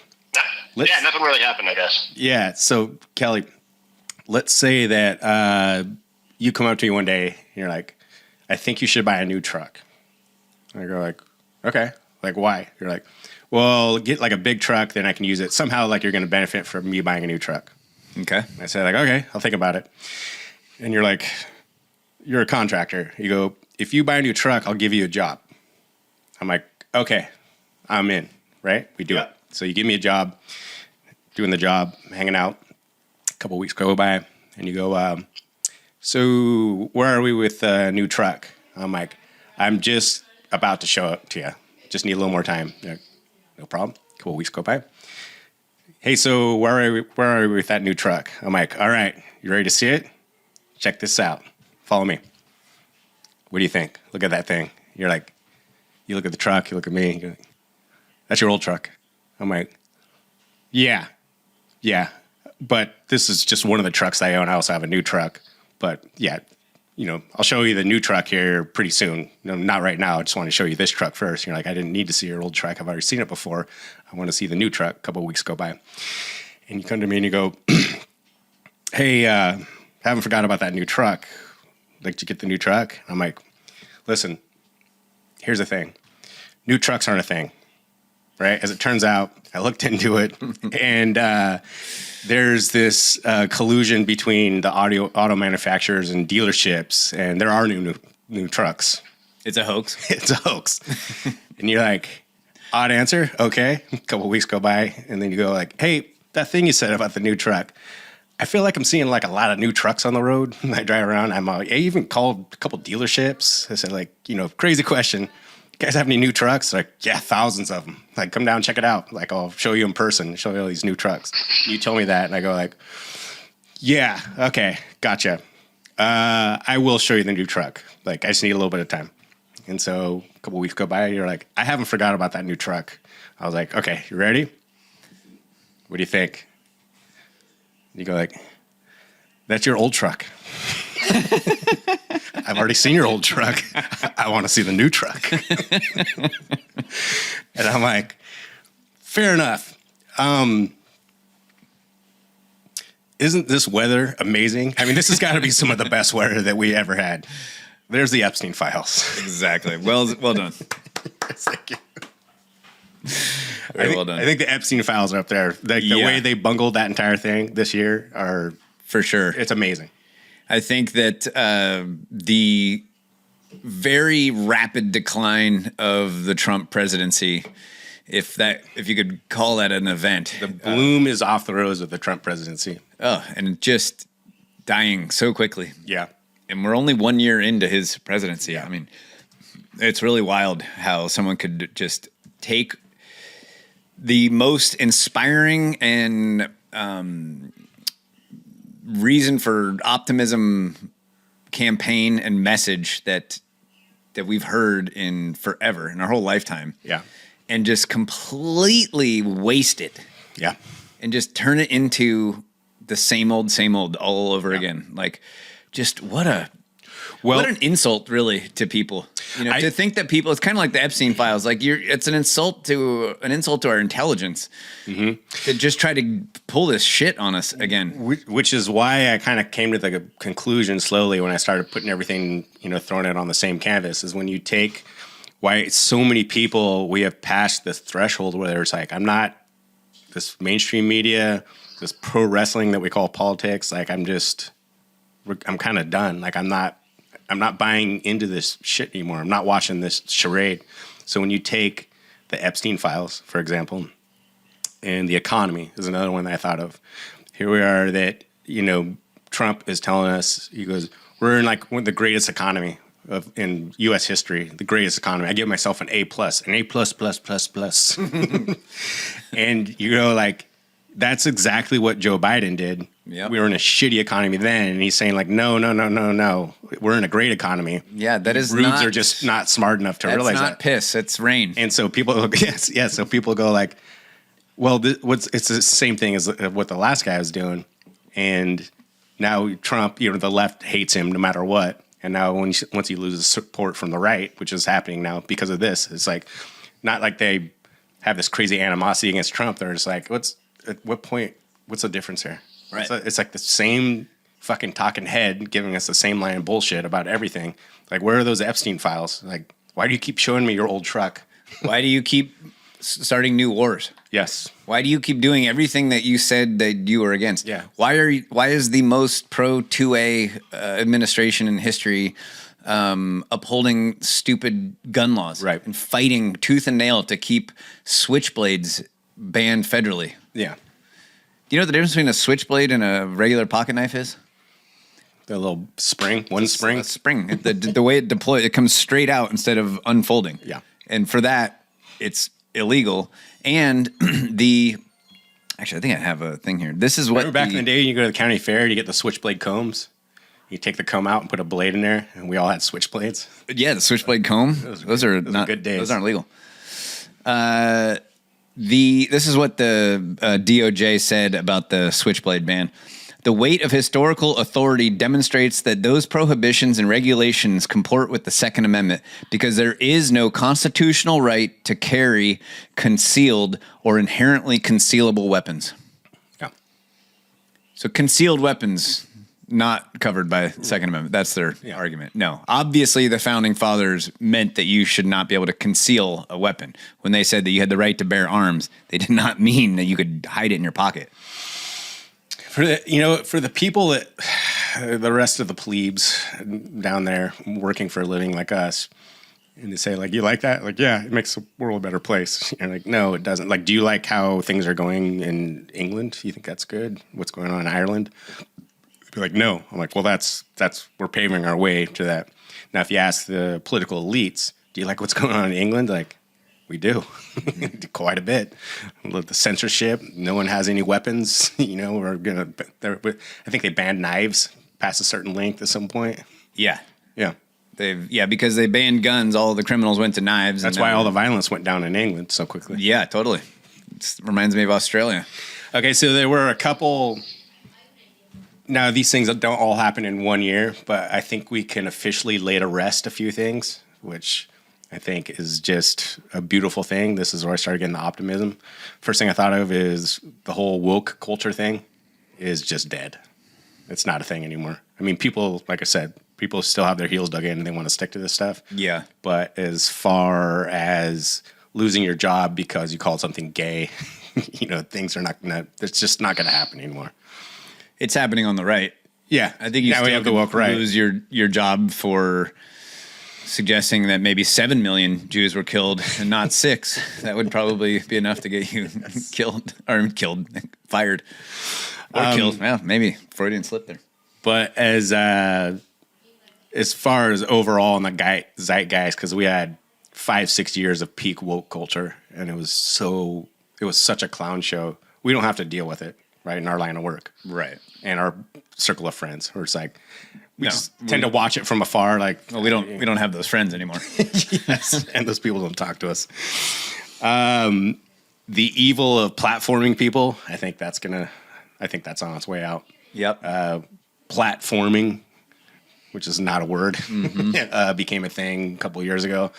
Nothing really happened, I guess. Yeah, so Kelly, let's say that you come up to me one day and you're like, I think you should buy a new truck. And I go like, okay, like why? You're like, well, get like a big truck, then I can use it. Somehow like you're going to benefit from me buying a new truck. Okay. I said like, okay, I'll think about it. And you're like, you're a contractor. You go, if you buy a new truck, I'll give you a job. I'm like, okay, I'm in, right? We do it. So you give me a job, doing the job, hanging out. A couple weeks go by, and you go, so where are we with a new truck? I'm like, I'm just about to show up to you. Just need a little more time. You're like, no problem. A couple weeks go by. Hey, so where are we with that new truck? I'm like, all right, you ready to see it? Check this out. Follow me. What do you think? Look at that thing. You're like, you look at the truck, you look at me. You're like, that's your old truck. I'm like, yeah. But this is just one of the trucks I own. I also have a new truck. But yeah, I'll show you the new truck here pretty soon. Not right now. I just want to show you this truck first. You're like, I didn't need to see your old truck. I've already seen it before. I want to see the new truck. A couple of weeks go by. And you come to me and you go, hey, haven't forgot about that new truck. Like, did you get the new truck? I'm like, listen, here's the thing. New trucks aren't a thing, right? As it turns out, I looked into it, and there's this collusion between the auto manufacturers and dealerships, and there are new trucks. It's a hoax. It's a hoax. And you're like, odd answer? Okay. A couple weeks go by, and then you go like, hey, that thing you said about the new truck, I feel like I'm seeing like a lot of new trucks on the road. I drive around. I even called a couple dealerships. I said like, crazy question. You guys have any new trucks? They're like, yeah, thousands of them. Like, come down, check it out. Like, I'll show you in person, show you all these new trucks. You told me that. And I go like, yeah, okay, gotcha. I will show you the new truck. Like, I just need a little bit of time. And so a couple weeks go by. You're like, I haven't forgot about that new truck. I was like, okay, you ready? What do you think? You go like, that's your old truck. I've already seen your old truck. I want to see the new truck. And I'm like, fair enough. Isn't this weather amazing? I mean, this has got to be some of the best weather that we ever had. There's the Epstein files. Exactly. Well done. Thank you. Very well done. I think the Epstein files are up there. The way they bungled that entire thing this year are, for sure, it's amazing. I think that the very rapid decline of the Trump presidency, if you could call that an event. The bloom is off the rose of the Trump presidency. Oh, and just dying so quickly. Yeah. And we're only 1 year into his presidency. I mean, it's really wild how someone could just take the most inspiring and reason for optimism campaign and message that we've heard in forever, in our whole lifetime. Yeah. And just completely waste it. Yeah. And just turn it into the same old all over again. Like, just what an insult, really, to people. You know, to think that people, it's kind of like the Epstein files. Like, it's an insult to our intelligence to just try to pull this shit on us again. Which is why I kind of came to the conclusion slowly when I started putting everything, throwing it on the same canvas, is when you take why so many people, we have passed this threshold where it's like, I'm not this mainstream media, this pro wrestling that we call politics. Like, I'm kind of done. Like, I'm not buying into this shit anymore. I'm not watching this charade. So when you take the Epstein files, for example, and the economy is another one that I thought of. Here we are that, Trump is telling us, he goes, we're in like one of the greatest economy in U.S. history, the greatest economy. I give myself an A+, an A+++++. And you go like, that's exactly what Joe Biden did. Yep. We were in a shitty economy then, and he's saying like, no. We're in a great economy. Yeah, that is Rubes are just not smart enough to realize that. That's not piss, it's rain. And so people, so people go like, well, it's the same thing as what the last guy was doing. And now Trump, the left hates him no matter what. And now once he loses support from the right, which is happening now because of this, it's like, not like they have this crazy animosity against Trump. They're just like, at what point, what's the difference here? Right. It's like the same fucking talking head giving us the same line of bullshit about everything. Like, where are those Epstein files? Like, why do you keep showing me your old truck? Why do you keep starting new wars? Yes. Why do you keep doing everything that you said that you were against? Yeah. Why is the most pro 2A administration in history upholding stupid gun laws? Right. And fighting tooth and nail to keep switchblades banned federally? Yeah. Do you know what the difference between a switchblade and a regular pocket knife is? The little spring, one spring. A spring. The way it deploys, it comes straight out instead of unfolding. Yeah. And for that, it's illegal. And actually, I think I have a thing here. This is what Remember back in the day, you go to the county fair, you get the switchblade combs. You take the comb out and put a blade in there, and we all had switchblades. Yeah, the switchblade comb. Those are good days. Those aren't legal. This is what the DOJ said about the switchblade ban. The weight of historical authority demonstrates that those prohibitions and regulations comport with the Second Amendment because there is no constitutional right to carry concealed or inherently concealable weapons. Yeah. So concealed weapons not covered by Second Amendment. That's their argument. No. Obviously, the Founding Fathers meant that you should not be able to conceal a weapon. When they said that you had the right to bear arms, they did not mean that you could hide it in your pocket. For the people that, the rest of the plebes down there working for a living like us, and they say like, you like that? Like, yeah, it makes the world a better place. You're like, no, it doesn't. Like, do you like how things are going in England? Do you think that's good? What's going on in Ireland? They'd be like, no. I'm like, well, that's we're paving our way to that. Now, if you ask the political elites, do you like what's going on in England? Like, we do. Quite a bit. The censorship. No one has any weapons. We're gonna. I think they banned knives past a certain length at some point. Yeah. Yeah. Because they banned guns. All the criminals went to knives. That's why all the violence went down in England so quickly. Yeah, totally. It reminds me of Australia. Okay, so there were a couple. Now, these things don't all happen in 1 year, but I think we can officially lay to rest a few things, which I think is just a beautiful thing. This is where I started getting the optimism. First thing I thought of is the whole woke culture thing is just dead. It's not a thing anymore. I mean, people, like I said, people still have their heels dug in and they want to stick to this stuff. Yeah. But as far as losing your job because you called something gay, things are not going to, it's just not going to happen anymore. It's happening on the right. Yeah. I think you now still we have the woke right. lose your job for suggesting that maybe 7 million Jews were killed and not 6. That would probably be enough to get you fired, or killed. Well, maybe Freudian slip there. But as far as overall in the zeitgeist, because we had 5-6 years of peak woke culture, and it was such a clown show. We don't have to deal with it, right, in our line of work, right, and our circle of friends, where it's like we tend to watch it from afar. Like, well, we don't have those friends anymore. Yes, and those people don't talk to us. The evil of platforming people, I think that's on its way out. Yep. Platforming, which is not a word, became a thing a couple of years ago.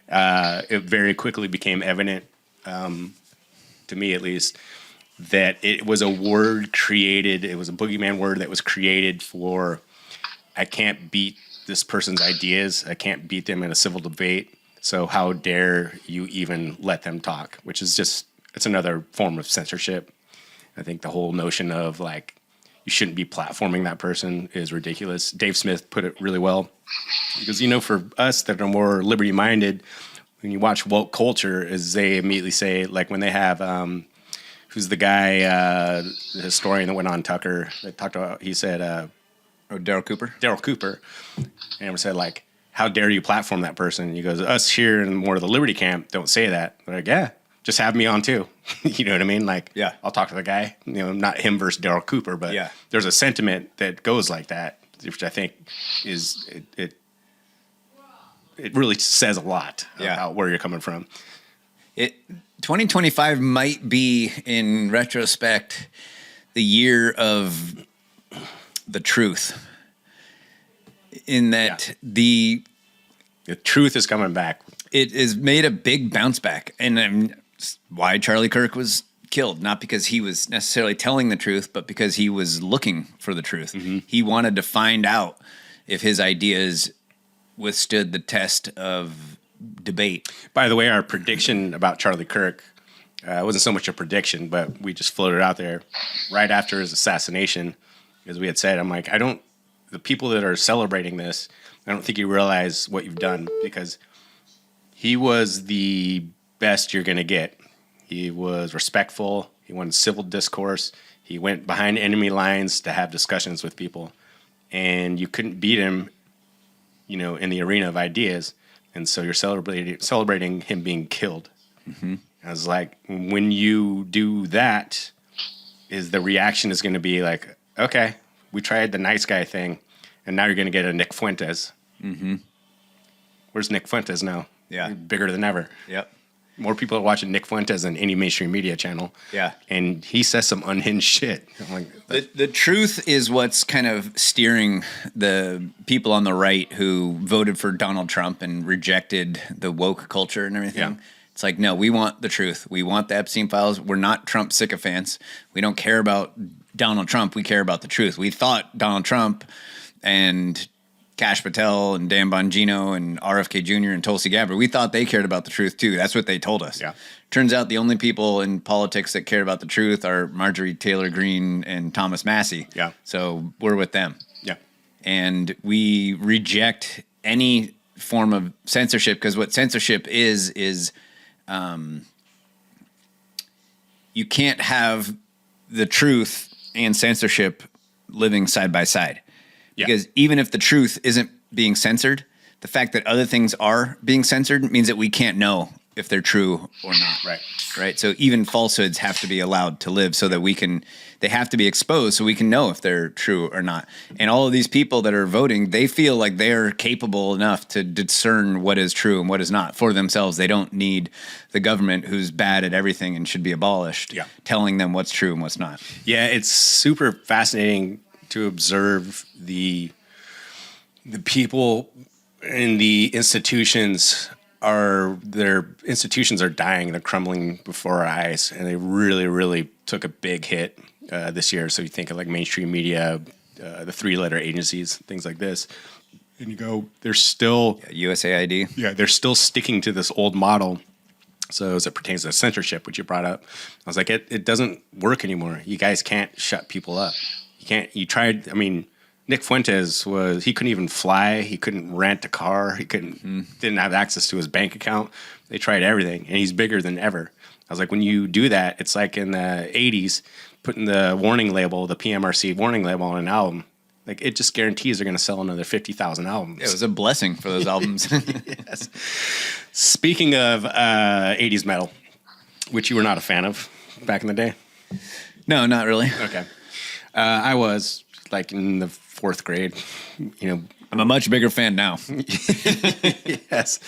It very quickly became evident, to me at least, that it was a word created. It was a boogeyman word that was created for, I can't beat this person's ideas. I can't beat them in a civil debate. So how dare you even let them talk? Which is just, it's another form of censorship. I think the whole notion of like, you shouldn't be platforming that person is ridiculous. Dave Smith put it really well, because, you know, for us that are more liberty-minded, when you watch woke culture, is they immediately say, like when they have, who's the guy, the historian that went on Tucker, that talked about, he said, Daryl Cooper? Daryl Cooper. And we said, like, how dare you platform that person? And he goes, us here in more of the liberty camp don't say that. They're like, yeah, just have me on too. You know what I mean? Like, yeah, I'll talk to the guy. You know, not him versus Daryl Cooper, but yeah, there's a sentiment that goes like that, which I think is it really says a lot about where you're coming from. 2025 might be, in retrospect, the year of the truth. In that the truth is coming back. It has made a big bounce back, and why Charlie Kirk was killed, not because he was necessarily telling the truth, but because he was looking for the truth. He wanted to find out if his ideas withstood the test of debate. By the way, our prediction about Charlie Kirk wasn't so much a prediction, but we just floated out there right after his assassination, as we had said. I'm like, the people that are celebrating this, I don't think you realize what you've done, because he was the best you're going to get. He was respectful. He wanted civil discourse. He went behind enemy lines to have discussions with people, and you couldn't beat him, you know, in the arena of ideas. And so you're celebrating him being killed. I was like, when you do that, the reaction is going to be like, okay, we tried the nice guy thing, and now you're going to get a Nick Fuentes. Where's Nick Fuentes now? Yeah. Bigger than ever. Yep. More people are watching Nick Fuentes than any mainstream media channel. Yeah. And he says some unhinged shit. I'm like, the truth is what's kind of steering the people on the right who voted for Donald Trump and rejected the woke culture and everything. Yeah. It's like, no, we want the truth. We want the Epstein files. We're not Trump sycophants. We don't care about Donald Trump. We care about the truth. We thought Donald Trump and Kash Patel and Dan Bongino and RFK Jr. and Tulsi Gabbard, we thought they cared about the truth too. That's what they told us. Yeah. Turns out the only people in politics that cared about the truth are Marjorie Taylor Greene and Thomas Massey. Yeah. So we're with them. Yeah. And we reject any form of censorship, because what censorship is you can't have the truth and censorship living side by side. Because even if the truth isn't being censored, the fact that other things are being censored means that we can't know if they're true or not. Right. So even falsehoods have to be allowed to live, so that they have to be exposed so we can know if they're true or not. And all of these people that are voting, they feel like they're capable enough to discern what is true and what is not for themselves. They don't need the government, who's bad at everything and should be abolished, telling them what's true and what's not. Yeah, it's super fascinating to observe the people in the institutions their institutions are dying. They're crumbling before our eyes, and they really, really took a big hit this year. So you think of like mainstream media, the 3-letter agencies, things like this, and you go, they're still USAID. Yeah, they're still sticking to this old model. So as it pertains to censorship, which you brought up, I was like, it doesn't work anymore. You guys can't shut people up. You can't. You tried. I mean, Nick Fuentes he couldn't even fly. He couldn't rent a car. He didn't have access to his bank account. They tried everything, and he's bigger than ever. I was like, when you do that, it's like in the 80s, putting the warning label, the PMRC warning label on an album. Like, it just guarantees they're going to sell another 50,000 albums. It was a blessing for those albums. Yes. Speaking of 80s metal, which you were not a fan of back in the day. No, not really. Okay. I was, like, in the 4th grade. I'm a much bigger fan now. Yes.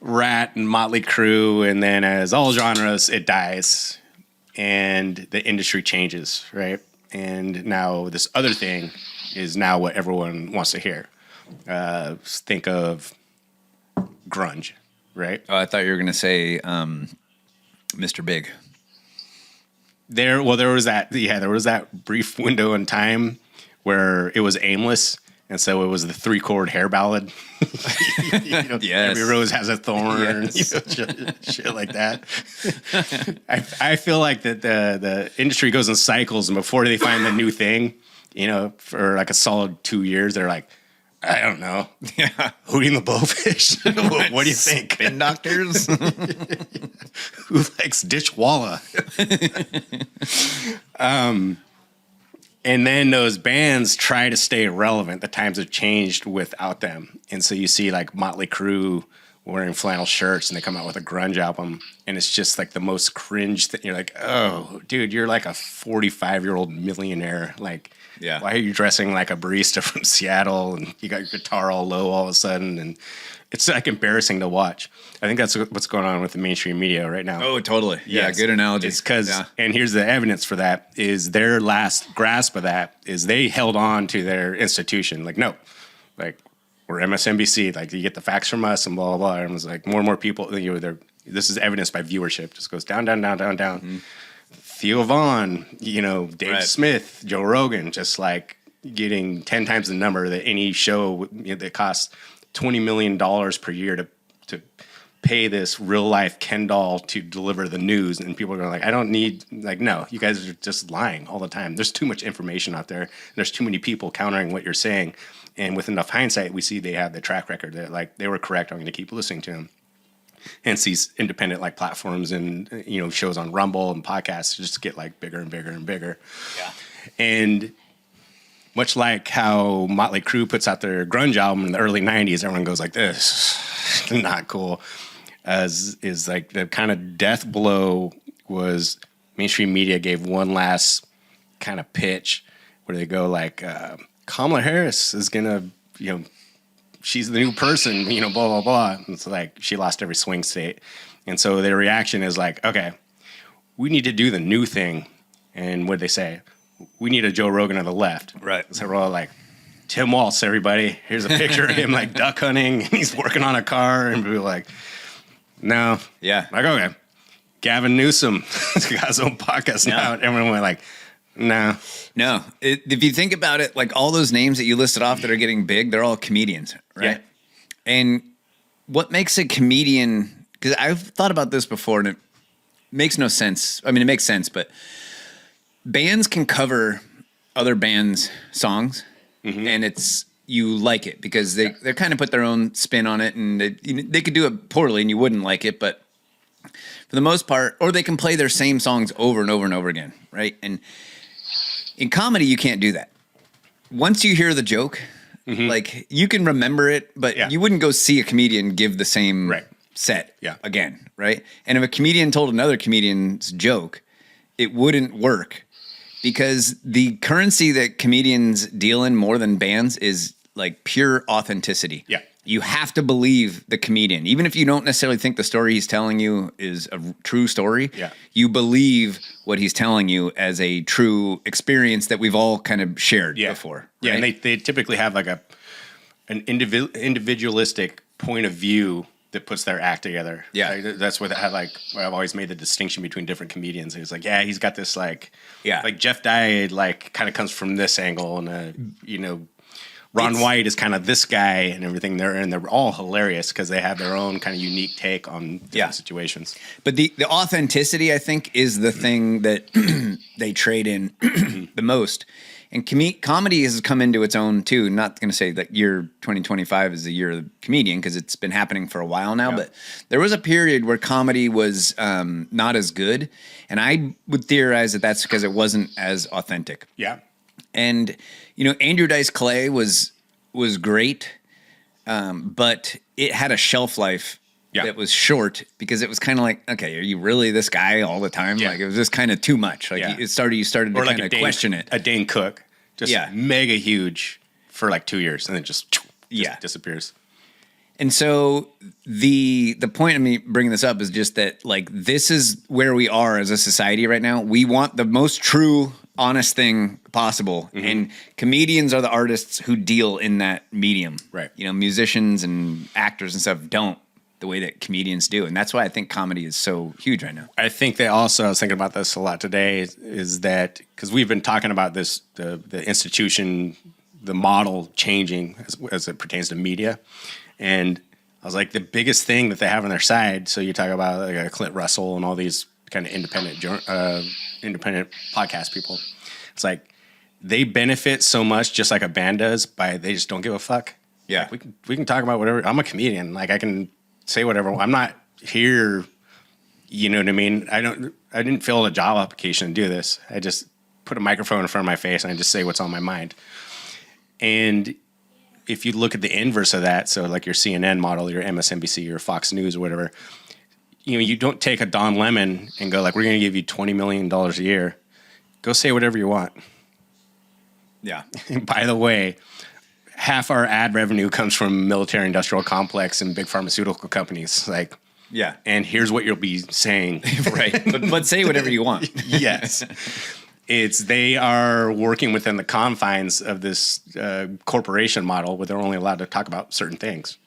Rat and Motley Crue, and then as all genres, it dies, and the industry changes, right? And now this other thing is now what everyone wants to hear. Think of grunge, right? Oh, I thought you were going to say Mr. Big. There was that brief window in time where it was aimless. And so it was the 3-chord hair ballad. Yes. Every rose has a thorn. Yes. Shit like that. I feel like that the industry goes in cycles, and before they find the new thing, for like a solid 2 years, they're like, I don't know. Yeah. Hootie and the Blowfish. What do you think? Spin Doctors? Who likes Dishwalla? And then those bands try to stay relevant. The times have changed without them. And so you see like Motley Crue wearing flannel shirts, and they come out with a grunge album, and it's just like the most cringe thing. You're like, oh, dude, you're like a 45-year-old millionaire. Like, yeah. Why are you dressing like a barista from Seattle, and you got your guitar all low all of a sudden? And it's like embarrassing to watch. I think that's what's going on with the mainstream media right now. Oh, totally. Yeah, Yes. good analogy. It's because, and here's the evidence for that, is their last grasp of that is they held on to their institution. Like, no, like, we're MSNBC. Like, you get the facts from us and blah, blah, blah. And it was like more and more people, this is evidenced by viewership. Just goes down, down, down, down, down. Mm-hmm. Theo Vaughn, Dave Smith, Joe Rogan, just like getting 10 times the number that any show that costs $20 million per year to pay this real life Ken doll to deliver the news. And people are going like, I don't need, like, no, you guys are just lying all the time. There's too much information out there. There's too many people countering what you're saying. And with enough hindsight, we see they have the track record that like they were correct. I'm going to keep listening to them. Hence these independent like platforms and, shows on Rumble and podcasts just get like bigger and bigger and bigger. Yeah. And much like how Motley Crue puts out their grunge album in the early 90s, everyone goes like, this is not cool. As is like the kind of death blow was mainstream media gave one last kind of pitch where they go like, Kamala Harris is going to, she's the new person, blah, blah, blah. And it's like she lost every swing state. And so their reaction is like, okay, we need to do the new thing. And what did they say? We need a Joe Rogan on the left. Right. So we're all like, Tim Waltz, everybody. Here's a picture of him like duck hunting, and he's working on a car. And we're like, no. Yeah. Like, okay. Gavin Newsom has got his own podcast now. And everyone went like, no. No. If you think about it, like all those names that you listed off that are getting big, they're all comedians, right? Yeah. And what makes a comedian, because I've thought about this before and it makes no sense. I mean, it makes sense, but bands can cover other bands' songs and you like it because they kind of put their own spin on it, and they could do it poorly and you wouldn't like it, but for the most part, or they can play their same songs over and over and over again, right? And in comedy, you can't do that. Once you hear the joke, like you can remember it, but you wouldn't go see a comedian give the same set again, right? And if a comedian told another comedian's joke, it wouldn't work because the currency that comedians deal in more than bands is like pure authenticity. Yeah. You have to believe the comedian. Even if you don't necessarily think the story he's telling you is a true story, you believe what he's telling you as a true experience that we've all kind of shared before. Right? Yeah, and they typically have like an individualistic point of view that puts their act together. Yeah. Like, that's what I've always made the distinction between different comedians. It's like, he's got this like Jeff Dye like kind of comes from this angle, and Ron White is kind of this guy and everything. They're all hilarious because they have their own kind of unique take on different situations. But the authenticity, I think, is the thing that they trade in the most. And comedy has come into its own too. Not going to say that year 2025 is the year of the comedian because it's been happening for a while now. But there was a period where comedy was not as good, and I would theorize that that's because it wasn't as authentic. Yeah. And Andrew Dice Clay was great, but it had a shelf life that was short because it was kind of like, okay, are you really this guy all the time? Like it was just kind of too much. Like you started to kind of question it. A Dane Cook, just mega huge for like 2 years, and then just disappears. And so the point of me bringing this up is just that like this is where we are as a society right now. We want the most true, honest thing possible, and comedians are the artists who deal in that medium. Right. Musicians and actors and stuff don't the way that comedians do, and that's why I think comedy is so huge right now. I think that also, I was thinking about this a lot today, is that because we've been talking about this, the institution, the model changing as it pertains to media. And I was like, the biggest thing that they have on their side, so you talk about like Clint Russell and all these kind of independent podcast people. It's like they benefit so much, just like a band does, by they just don't give a fuck. Yeah, we can talk about whatever. I'm a comedian. Like I can say whatever. I'm not here. You know what I mean? I didn't fill a job application to do this. I just put a microphone in front of my face and I just say what's on my mind. And if you look at the inverse of that, so like your CNN model, your MSNBC, your Fox News or whatever, you don't take a Don Lemon and go like, we're going to give you $20 million a year. Go say whatever you want. Yeah. And by the way, half our ad revenue comes from military industrial complex and big pharmaceutical companies. Like, yeah. And here's what you'll be saying. Right. But say whatever you want. Yes. They are working within the confines of this corporation model where they're only allowed to talk about certain things.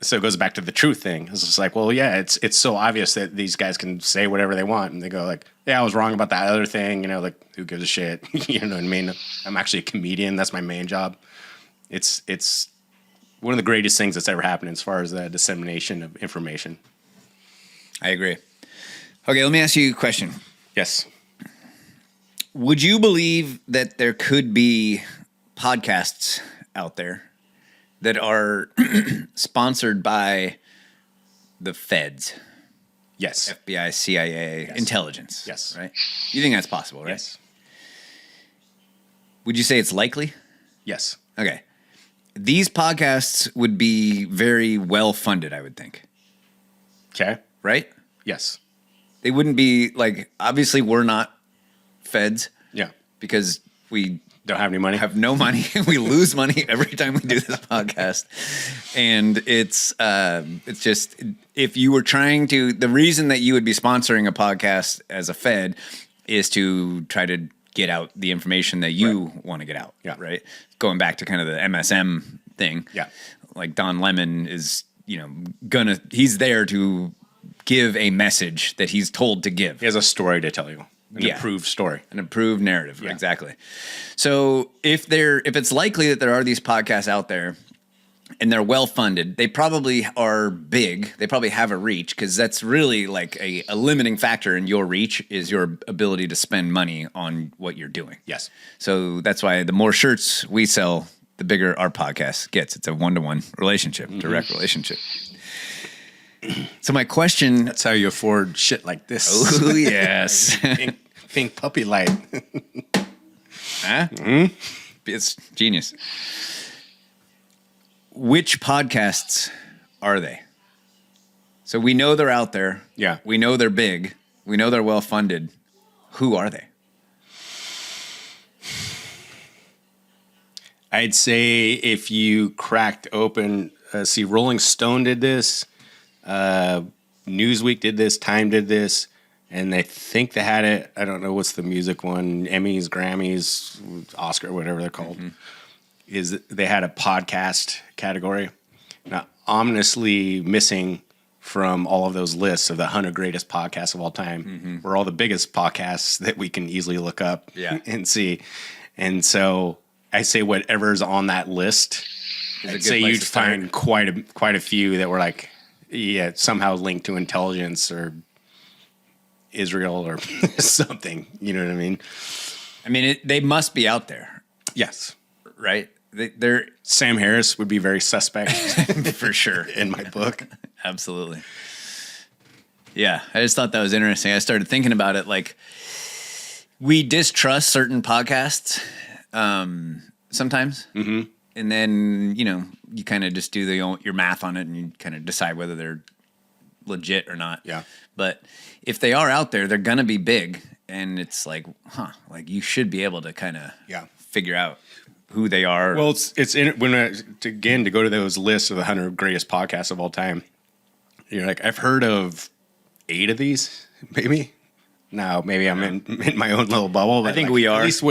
So it goes back to the truth thing. It's just like, well, yeah, it's so obvious that these guys can say whatever they want, and they go like, yeah, I was wrong about that other thing. Like who gives a shit? You know what I mean? I'm actually a comedian. That's my main job. It's one of the greatest things that's ever happened as far as the dissemination of information. I agree. Okay, let me ask you a question. Yes. Would you believe that there could be podcasts out there that are sponsored by the feds? Yes. FBI, CIA, intelligence. Yes. Right? You think that's possible, right? Yes. Would you say it's likely? Yes. Okay. These podcasts would be very well funded, I would think. Okay. Right? Yes. They wouldn't be like, obviously we're not feds. Yeah. Because we don't have any money. Have no money. We lose money every time we do this podcast. And it's just, if you were trying to, the reason that you would be sponsoring a podcast as a Fed is to try to get out the information that you want to get out. Yeah. Right. Going back to kind of the MSM thing. Yeah. Like Don Lemon is, he's there to give a message that he's told to give. He has a story to tell you. An approved story. An approved narrative. Yeah. Exactly. So if it's likely that there are these podcasts out there and they're well funded, they probably are big. They probably have a reach, because that's really like a limiting factor in your reach is your ability to spend money on what you're doing. Yes. So that's why the more shirts we sell, the bigger our podcast gets. It's a one-to-one relationship, direct relationship. So my question... That's how you afford shit like this. Oh, yes. Pink puppy light. Huh? Mm-hmm. It's genius. Which podcasts are they? So we know they're out there. Yeah. We know they're big. We know they're well-funded. Who are they? I'd say if you cracked open... see, Rolling Stone did this. Newsweek did this. Time did this. And I think they had it, I don't know what's the music one, Emmys, Grammys, Oscar, whatever they're called, is they had a podcast category. Now, ominously missing from all of those lists of the 100 greatest podcasts of all time were all the biggest podcasts that we can easily look up and see. And so I say whatever's on that list, I'd say you'd find quite a few that were like, somehow linked to intelligence or Israel or something, you know what I mean? I mean, they must be out there. Yes. Right? They're Sam Harris would be very suspect for sure in my book. Absolutely. Yeah, I just thought that was interesting. I started thinking about it. Like, we distrust certain podcasts sometimes. Mm-hmm. And then, you kind of just do your math on it and you kind of decide whether they're legit or not. Yeah. But if they are out there, they're going to be big. And it's like, you should be able to kind of figure out who they are. Well, to go to those lists of the 100 greatest podcasts of all time, you're like, I've heard of 8 of these, maybe. Now, maybe I'm in my own little bubble. But I think we are. At least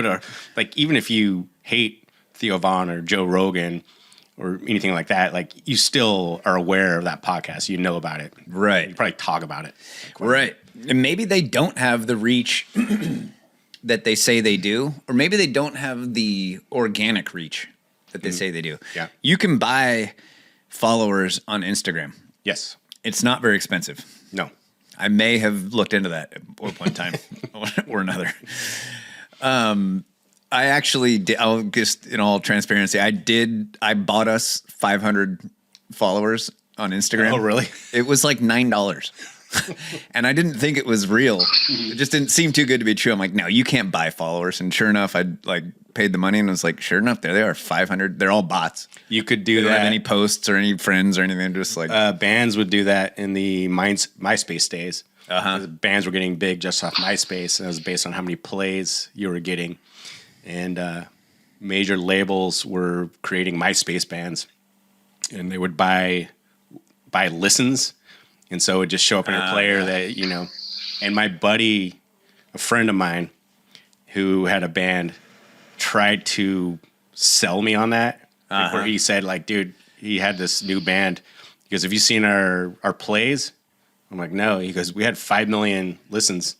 even if you hate Theo Vaughn or Joe Rogan or anything like that, you still are aware of that podcast. You know about it. Right. You probably talk about it. Right. And maybe they don't have the reach that they say they do, or maybe they don't have the organic reach that they say they do. Yeah. You can buy followers on Instagram. Yes. It's not very expensive. No. I may have looked into that at one time or another. I actually did. I'll just, in all transparency, I bought us 500 followers on Instagram. Oh, really? It was like $9. And I didn't think it was real. It just didn't seem too good to be true. I'm like, no, you can't buy followers. And sure enough, I paid the money and was like, sure enough, there they are, 500. They're all bots. You could do they that. Don't have any posts or any friends or anything. Just like bands would do that in the MySpace days. Bands were getting big just off MySpace, and it was based on how many plays you were getting. And major labels were creating MySpace bands, and they would buy listens. And so it would just show up in a player that, and my buddy, a friend of mine who had a band, tried to sell me on that. Where he said, dude, he had this new band. He goes, have you seen our plays? I'm like, no. He goes, we had 5 million listens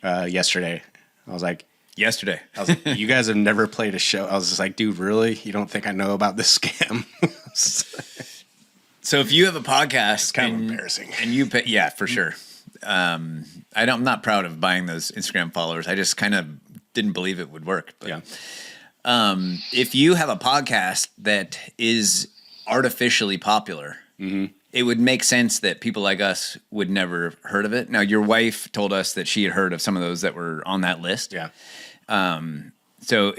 yesterday. I was like, yesterday. I was like, you guys have never played a show. I was just like, dude, really? You don't think I know about this scam? So if you have a podcast, it's kind of embarrassing, and you pay, yeah, for sure. I'm not proud of buying those Instagram followers. I just kind of didn't believe it would work. But, if you have a podcast that is artificially popular, it would make sense that people like us would never have heard of it. Now, your wife told us that she had heard of some of those that were on that list. Yeah. So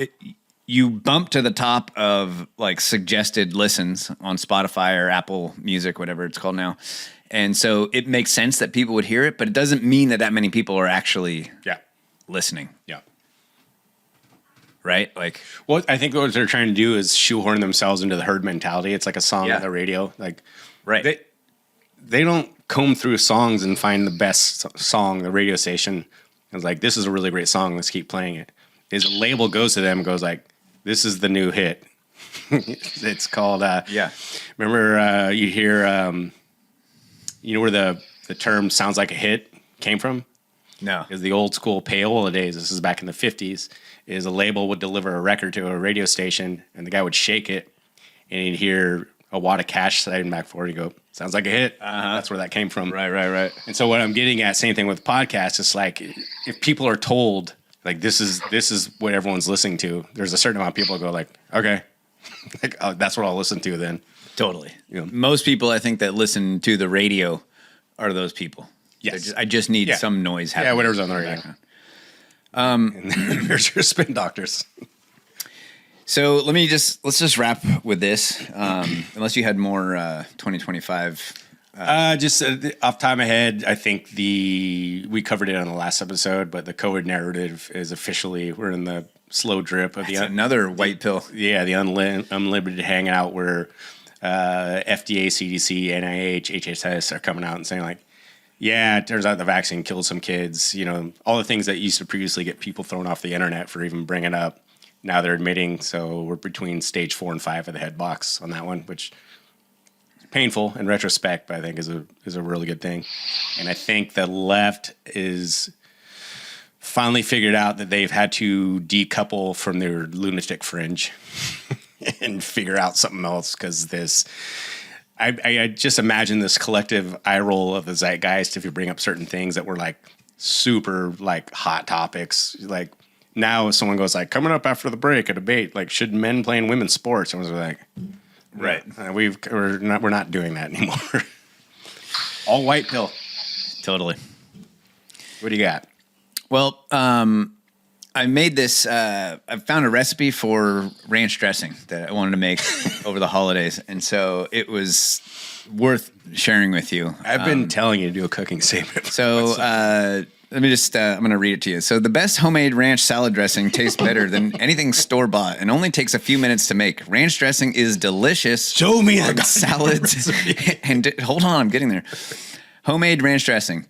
you bump to the top of suggested listens on Spotify or Apple Music, whatever it's called now. And so it makes sense that people would hear it, but it doesn't mean that many people are actually listening. Yeah. Right? Well, I think what they're trying to do is shoehorn themselves into the herd mentality. It's like a song on the radio. Right. They don't comb through songs and find the best song, the radio station. It's like, this is a really great song. Let's keep playing it. Is a label goes to them and goes this is the new hit. It's called, remember you hear, where the term sounds like a hit came from? No. Is the old school payola days. This is back in the 50s. Is a label would deliver a record to a radio station and the guy would shake it and you'd hear a wad of cash sliding back forward. You go, sounds like a hit. That's where that came from. Right. And so what I'm getting at, same thing with podcasts, it's if people are told this is what everyone's listening to, there's a certain amount of people who go okay, that's what I'll listen to then. Totally. Most people I think that listen to the radio are those people. Yes. I just need some noise happening. Yeah, whatever's on the radio. And there's your spin doctors. So let's just wrap with this. Unless you had more 2025. Just off the top of my head, I think we covered it on the last episode, but the COVID narrative is officially, we're in the slow drip of another white pill. Yeah, the unlimited hangout where FDA, CDC, NIH, HHS are coming out and saying it turns out the vaccine killed some kids. All the things that used to previously get people thrown off the internet for even bringing up. Now they're admitting, so we're between stage 4 and 5 of the head box on that one, which is painful in retrospect, but I think is a really good thing. And I think the left is finally figured out that they've had to decouple from their lunatic fringe and figure out something else because I just imagine this collective eye roll of the zeitgeist if you bring up certain things that were super hot topics. now someone goes like, coming up after the break, a debate, like, should men play in women's sports? And I was like, Right. We're not doing that anymore. All white pill. Totally. What do you got? Well, I made this. I found a recipe for ranch dressing that I wanted to make over the holidays, and so it was worth sharing with you. I've been telling you to do a cooking segment. So let me just. I'm going to read it to you. So the best homemade ranch salad dressing tastes better than anything store bought, and only takes a few minutes to make. Ranch dressing is delicious. Show me on salads. And hold on, I'm getting there. Homemade ranch dressing.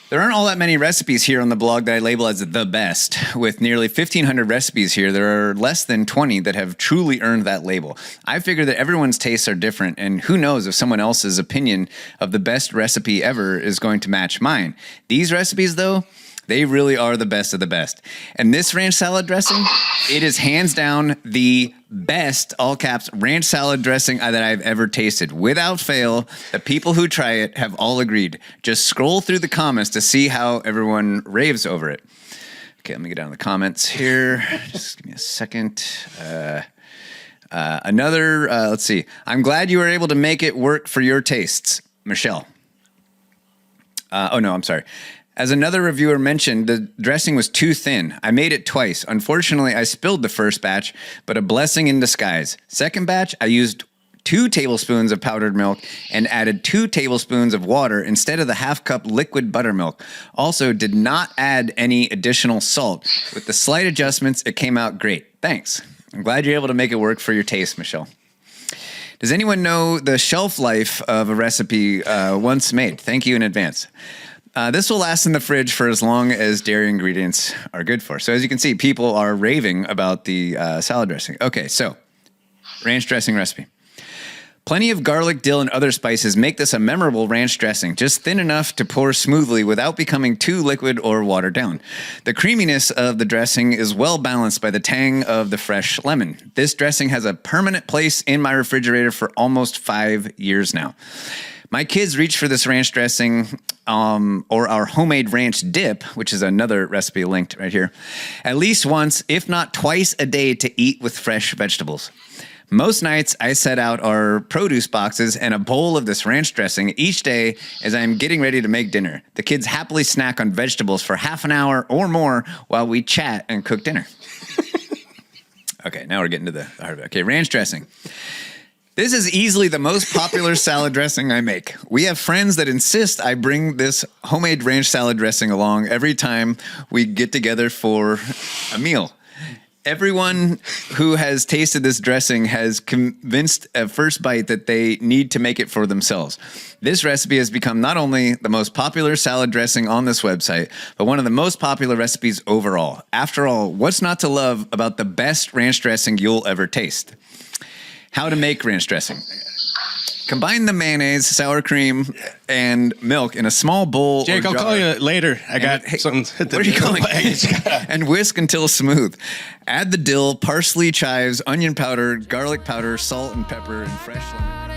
There aren't all that many recipes here on the blog that I label as the best. With nearly 1,500 recipes here, there are less than 20 that have truly earned that label. I figure that everyone's tastes are different, and who knows if someone else's opinion of the best recipe ever is going to match mine. These recipes, though, they really are the best of the best. And this ranch salad dressing, it is hands down the best, all caps, ranch salad dressing that I've ever tasted. Without fail, the people who try it have all agreed. Just scroll through the comments to see how everyone raves over it. Okay, let me get down to the comments here. Just give me a second. Let's see. I'm glad you were able to make it work for your tastes. Michelle. I'm sorry. As another reviewer mentioned, the dressing was too thin. I made it twice. Unfortunately, I spilled the first batch, but a blessing in disguise. Second batch, I used 2 tablespoons of powdered milk and added 2 tablespoons of water instead of the half-cup liquid buttermilk. Also, did not add any additional salt. With the slight adjustments, it came out great. Thanks. I'm glad you're able to make it work for your taste, Michelle. Does anyone know the shelf life of a recipe once made? Thank you in advance. This will last in the fridge for as long as dairy ingredients are good for. So as you can see, people are raving about the salad dressing. Okay, so ranch dressing recipe. Plenty of garlic, dill, and other spices make this a memorable ranch dressing, just thin enough to pour smoothly without becoming too liquid or watered down. The creaminess of the dressing is well balanced by the tang of the fresh lemon. This dressing has a permanent place in my refrigerator for almost 5 years now. My kids reach for this ranch dressing or our homemade ranch dip, which is another recipe linked right here, at least once, if not twice a day to eat with fresh vegetables. Most nights, I set out our produce boxes and a bowl of this ranch dressing each day as I'm getting ready to make dinner. The kids happily snack on vegetables for half an hour or more while we chat and cook dinner. Okay, now we're getting to the heart of it. Okay, ranch dressing. This is easily the most popular salad dressing I make. We have friends that insist I bring this homemade ranch salad dressing along every time we get together for a meal. Everyone who has tasted this dressing has convinced at first bite that they need to make it for themselves. This recipe has become not only the most popular salad dressing on this website, but one of the most popular recipes overall. After all, what's not to love about the best ranch dressing you'll ever taste? How to make ranch dressing. Combine the mayonnaise, sour cream, and milk in a small bowl. Jake, I'll call you later. I got something. What are you calling? And whisk until smooth. Add the dill, parsley, chives, onion powder, garlic powder, salt, and pepper, and fresh lemon.